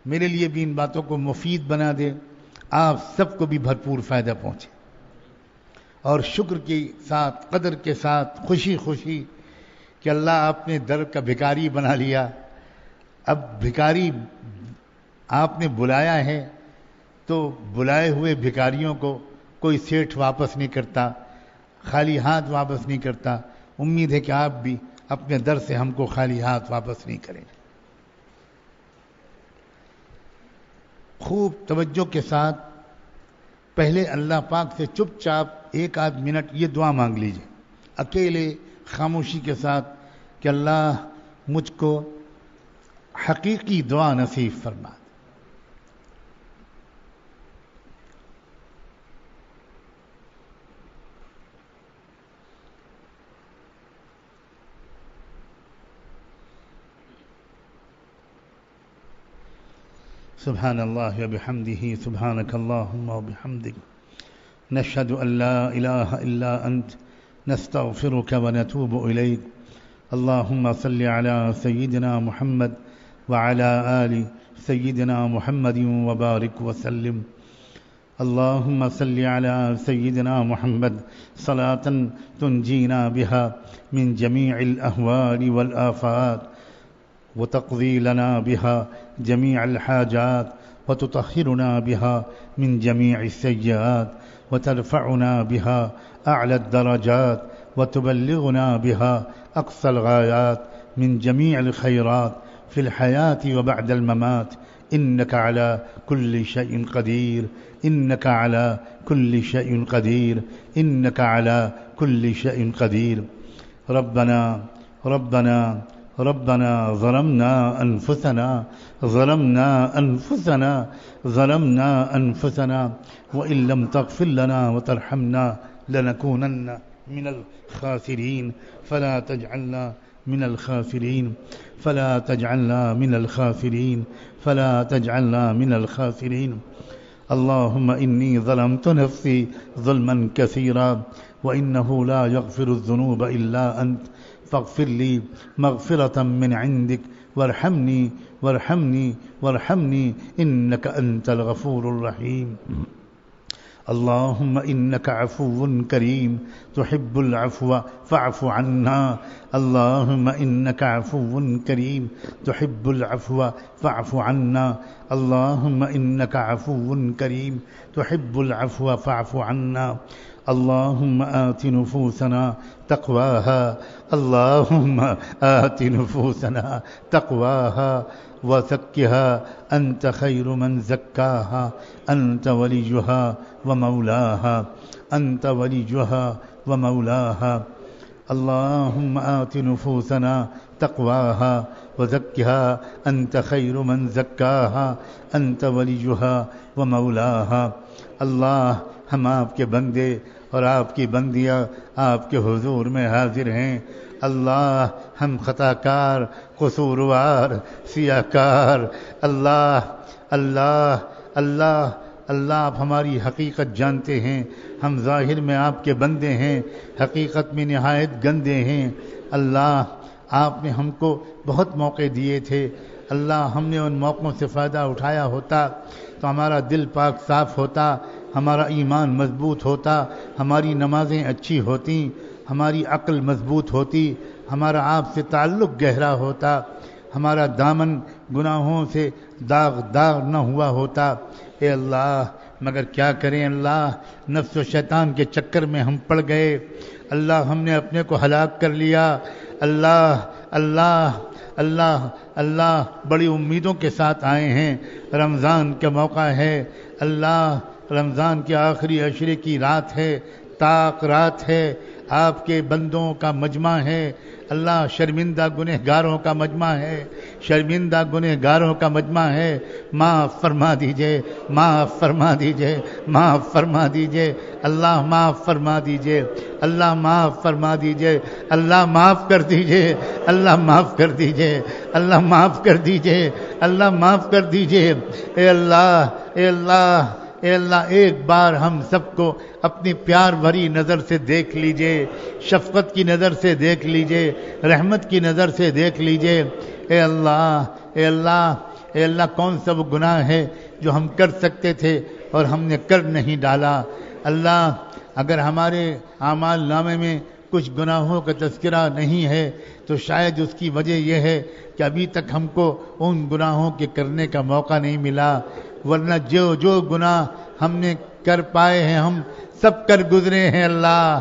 میرے لیے بھی ان باتوں کو مفید بنا دے، آپ سب کو بھی بھرپور فائدہ پہنچے، اور شکر کے ساتھ، قدر کے ساتھ، خوشی خوشی کہ اللہ آپ نے در کا بھکاری بنا لیا۔ اب بھکاری آپ نے بلایا ہے تو بلائے ہوئے بھکاریوں کو کوئی سیٹھ واپس نہیں کرتا، خالی ہاتھ واپس نہیں کرتا۔ امید ہے کہ آپ بھی اپنے در سے ہم کو خالی ہاتھ واپس نہیں کریں۔ خوب توجہ کے ساتھ پہلے اللہ پاک سے چپ چاپ 1-8 منٹ یہ دعا مانگ لیجئے، اکیلے خاموشی کے ساتھ، کہ اللہ مجھ کو حقیقی دعا نصیب فرما۔ سبحان اللہ وبحمدہ، سبحانک اللہم وبحمدک، نشہد ان لا الہ الا انت، نستغفرک ونتوب الیک۔ اللہم صل علی سیدنا محمد وعلی آل سیدنا محمد وبارک وسلم۔ اللہم صل علی سیدنا محمد صلاة تنجینا بها من جمیع الاہوال والآفات، وتقضي لنا بها جميع الحاجات، وتطهرنا بها من جميع السيئات، وترفعنا بها أعلى الدرجات، وتبلغنا بها أقصى الغايات من جميع الخيرات في الحياة وبعد الممات، إنك على كل شيء قدير، إنك على كل شيء قدير، إنك على كل شيء قدير۔ ربنا ربنا ربنا ظلمنا أنفسنا ظلمنا أنفسنا ظلمنا أنفسنا وإن لم تغفر لنا وترحمنا لنكونن من الخاسرين، فلا تجعلنا من الخاسرين، فلا تجعلنا من الخاسرين، فلا تجعلنا من الخاسرين۔ اللهم إني ظلمت نفسي ظلما كثيرا، وإنه لا يغفر الذنوب إلا أنت، فاغفر لي مغفرة من عندك، وارحمني وارحمني وارحمني، إنك أنت الغفور الرحيم۔ اللهم إنك عفو كريم تحب العفو فاعف عنا، اللهم إنك عفو كريم تحب العفو فاعف عنا، اللهم إنك عفو كريم تحب العفو فاعف عنا۔ اللهم آت نفوسنا تقواها، اللهم آت نفوسنا تقواها وزكها، أنت خير من زكاها، أنت وليها ومولاها، أنت وليها ومولاها۔ اللهم آت نفوسنا تقواها وزكها أنت خير من زكاها أنت وليها ومولاها. اللہ ہم آپ کے بندے اور آپ کی بندیاں آپ کے حضور میں حاضر ہیں. اللہ ہم خطا کار، قصوروار، سیاہ کار. اللہ اللہ اللہ اللہ آپ ہماری حقیقت جانتے ہیں. ہم ظاہر میں آپ کے بندے ہیں، حقیقت میں نہایت گندے ہیں. اللہ آپ نے ہم کو بہت موقع دیے تھے. اللہ ہم نے ان موقعوں سے فائدہ اٹھایا ہوتا تو ہمارا دل پاک صاف ہوتا، ہمارا ایمان مضبوط ہوتا، ہماری نمازیں اچھی ہوتیں، ہماری عقل مضبوط ہوتی، ہمارا آپ سے تعلق گہرا ہوتا، ہمارا دامن گناہوں سے داغ نہ ہوا ہوتا. اے اللہ مگر کیا کریں اللہ، نفس و شیطان کے چکر میں ہم پڑ گئے. اللہ ہم نے اپنے کو ہلاک کر لیا. اللہ اللہ اللہ اللہ بڑی امیدوں کے ساتھ آئے ہیں. رمضان کا موقع ہے اللہ، رمضان کے آخری عشرے کی رات ہے، طاق رات ہے، آپ کے بندوں کا مجمع ہے. اللہ شرمندہ گنہگاروں کا مجمع ہے، شرمندہ گنہگاروں کا مجمع ہے. معاف فرما دیجئے، معاف فرما دیجئے، معاف فرما دیجئے. اللہ معاف فرما دیجئے، اللہ معاف فرما دیجئے. اللہ معاف کر دیجئے، اللہ معاف کر دیجئے، اللہ معاف کر دیجئے، اللہ معاف کر دیجئے. اے اللہ اے اللہ اے اللہ ایک بار ہم سب کو اپنی پیار بھری نظر سے دیکھ لیجئے، شفقت کی نظر سے دیکھ لیجئے، رحمت کی نظر سے دیکھ لیجئے. اے اللہ اے اللہ اے اللہ کون سا وہ گناہ ہے جو ہم کر سکتے تھے اور ہم نے کر نہیں ڈالا. اللہ اگر ہمارے اعمال نامے میں کچھ گناہوں کا تذکرہ نہیں ہے تو شاید اس کی وجہ یہ ہے کہ ابھی تک ہم کو ان گناہوں کے کرنے کا موقع نہیں ملا، ورنہ جو گناہ ہم نے کر پائے ہیں ہم سب کر گزرے ہیں. اللہ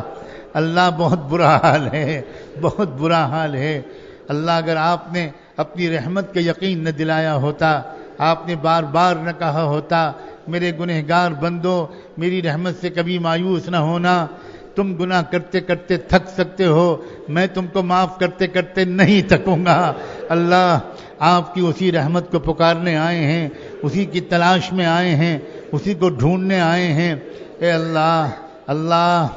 اللہ بہت برا حال ہے، بہت برا حال ہے. اللہ اگر آپ نے اپنی رحمت کا یقین نہ دلایا ہوتا، آپ نے بار بار نہ کہا ہوتا میرے گنہگار بندو میری رحمت سے کبھی مایوس نہ ہونا، تم گناہ کرتے کرتے تھک سکتے ہو، میں تم کو معاف کرتے کرتے نہیں تھکوں گا. اللہ آپ کی اسی رحمت کو پکارنے آئے ہیں، اسی کی تلاش میں آئے ہیں، اسی کو ڈھونڈنے آئے ہیں. اے اللہ اللہ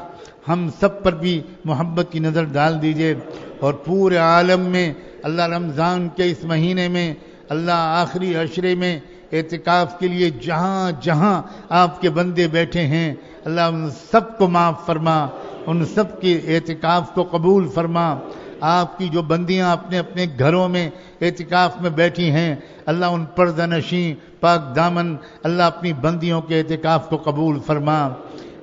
ہم سب پر بھی محبت کی نظر ڈال دیجئے اور پورے عالم میں اللہ رمضان کے اس مہینے میں اللہ آخری عشرے میں اعتکاف کے لیے جہاں جہاں آپ کے بندے بیٹھے ہیں اللہ ان سب کو معاف فرما، ان سب کے اعتکاف کو قبول فرما. آپ کی جو بندیاں اپنے اپنے گھروں میں اعتکاف میں بیٹھی ہیں اللہ ان پردہ نشیں پاک دامن اللہ اپنی بندیوں کے اعتکاف کو قبول فرما.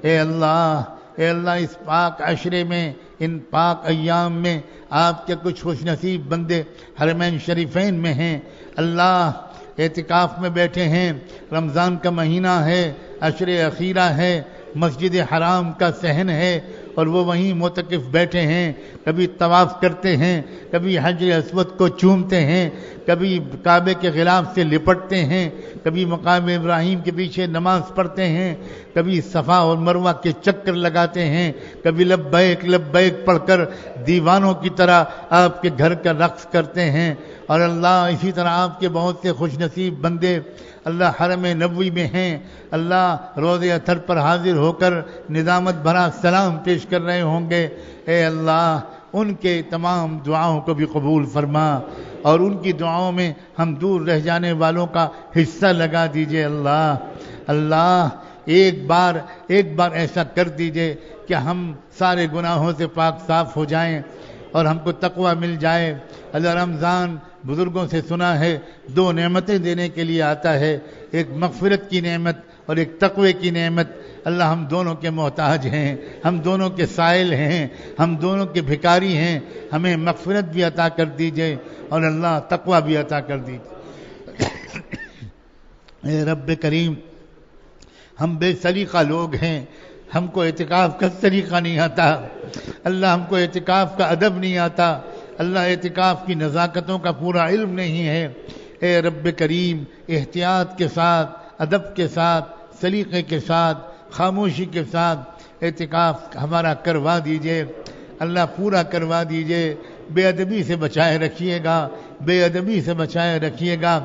اے اللہ اس پاک عشرے میں، ان پاک ایام میں آپ کے کچھ خوش نصیب بندے حرمین شریفین میں ہیں اللہ، اعتکاف میں بیٹھے ہیں. رمضان کا مہینہ ہے، عشر اخیرہ ہے، مسجد حرام کا صحن ہے اور وہ وہیں معتکف بیٹھے ہیں. کبھی طواف کرتے ہیں، کبھی حجر اسود کو چومتے ہیں، کبھی کعبے کے غلاف سے لپٹتے ہیں، کبھی مقام ابراہیم کے پیچھے نماز پڑھتے ہیں، کبھی صفا اور مروہ کے چکر لگاتے ہیں، کبھی لبیک لبیک پڑھ کر دیوانوں کی طرح آپ کے گھر کا رقص کرتے ہیں. اور اللہ اسی طرح آپ کے بہت سے خوش نصیب بندے اللہ حرم نبوی میں ہیں، اللہ روز اطہر پر حاضر ہو کر ندامت بھرا سلام پیش کر رہے ہوں گے. اے اللہ ان کے تمام دعاؤں کو بھی قبول فرما اور ان کی دعاؤں میں ہم دور رہ جانے والوں کا حصہ لگا دیجئے. اللہ ایک بار ایسا کر دیجئے کہ ہم سارے گناہوں سے پاک صاف ہو جائیں اور ہم کو تقوی مل جائے. اللہ رمضان بزرگوں سے سنا ہے 2 نعمتیں دینے کے لیے آتا ہے، ایک مغفرت کی نعمت اور ایک تقوی کی نعمت. اللہ ہم دونوں کے محتاج ہیں، ہم دونوں کے سائل ہیں، ہم دونوں کے بھکاری ہیں. ہمیں مغفرت بھی عطا کر دیجئے اور اللہ تقوی بھی عطا کر دیجئے. اے رب کریم ہم بے سلیقہ لوگ ہیں، ہم کو اعتکاف کا طریقہ نہیں آتا اللہ، ہم کو اعتکاف کا ادب نہیں آتا اللہ، اعتکاف کی نزاکتوں کا پورا علم نہیں ہے. اے رب کریم احتیاط کے ساتھ، ادب کے ساتھ، سلیقے کے ساتھ، خاموشی کے ساتھ اعتکاف ہمارا کروا دیجئے اللہ، پورا کروا دیجئے. بے ادبی سے بچائے رکھیے گا، بے ادبی سے بچائے رکھیے گا،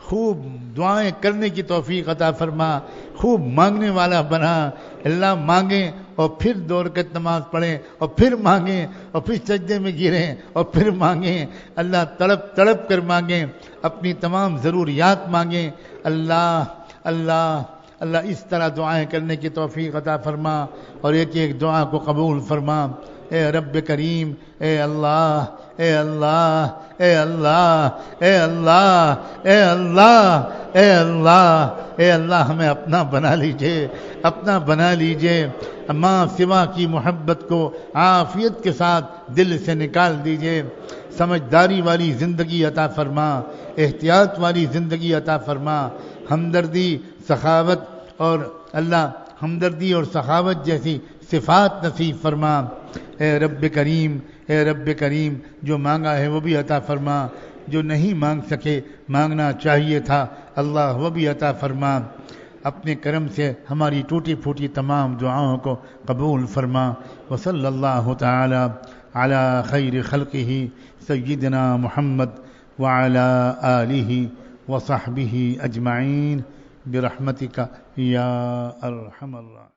خوب دعائیں کرنے کی توفیق عطا فرما، خوب مانگنے والا بنا۔ اللہ مانگیں اور پھر 2 رکعت نماز پڑھیں اور پھر مانگیں اور پھر سجدے میں گریں اور پھر مانگیں، اللہ تڑپ تڑپ کر مانگیں، اپنی تمام ضروریات مانگیں۔ اللہ اللہ اللہ اس طرح دعائیں کرنے کی توفیق عطا فرما اور ایک ایک دعا کو قبول فرما۔ اے رب کریم، اے اللہ، اے اللہ، اے اللہ، اے اللہ، اے اللہ، اے اللہ، اے اللہ ہمیں اپنا بنا لیجئے، اپنا بنا لیجئے۔ ماں سوا کی محبت کو عافیت کے ساتھ دل سے نکال دیجئے۔ سمجھداری والی زندگی عطا فرما، احتیاط والی زندگی عطا فرما، ہمدردی، سخاوت اور اللہ ہمدردی اور سخاوت جیسی صفات نصیب فرما۔ اے رب کریم، اے رب کریم، جو مانگا ہے وہ بھی عطا فرما، جو نہیں مانگ سکے مانگنا چاہیے تھا اللہ وہ بھی عطا فرما۔ اپنے کرم سے ہماری ٹوٹی پھوٹی تمام دعاؤں کو قبول فرما۔ وصلی اللہ تعالی علی خیر خلقہ سیدنا محمد وعلی آلہ وصحبہ اجمعین برحمتک یا ارحم الراحمین۔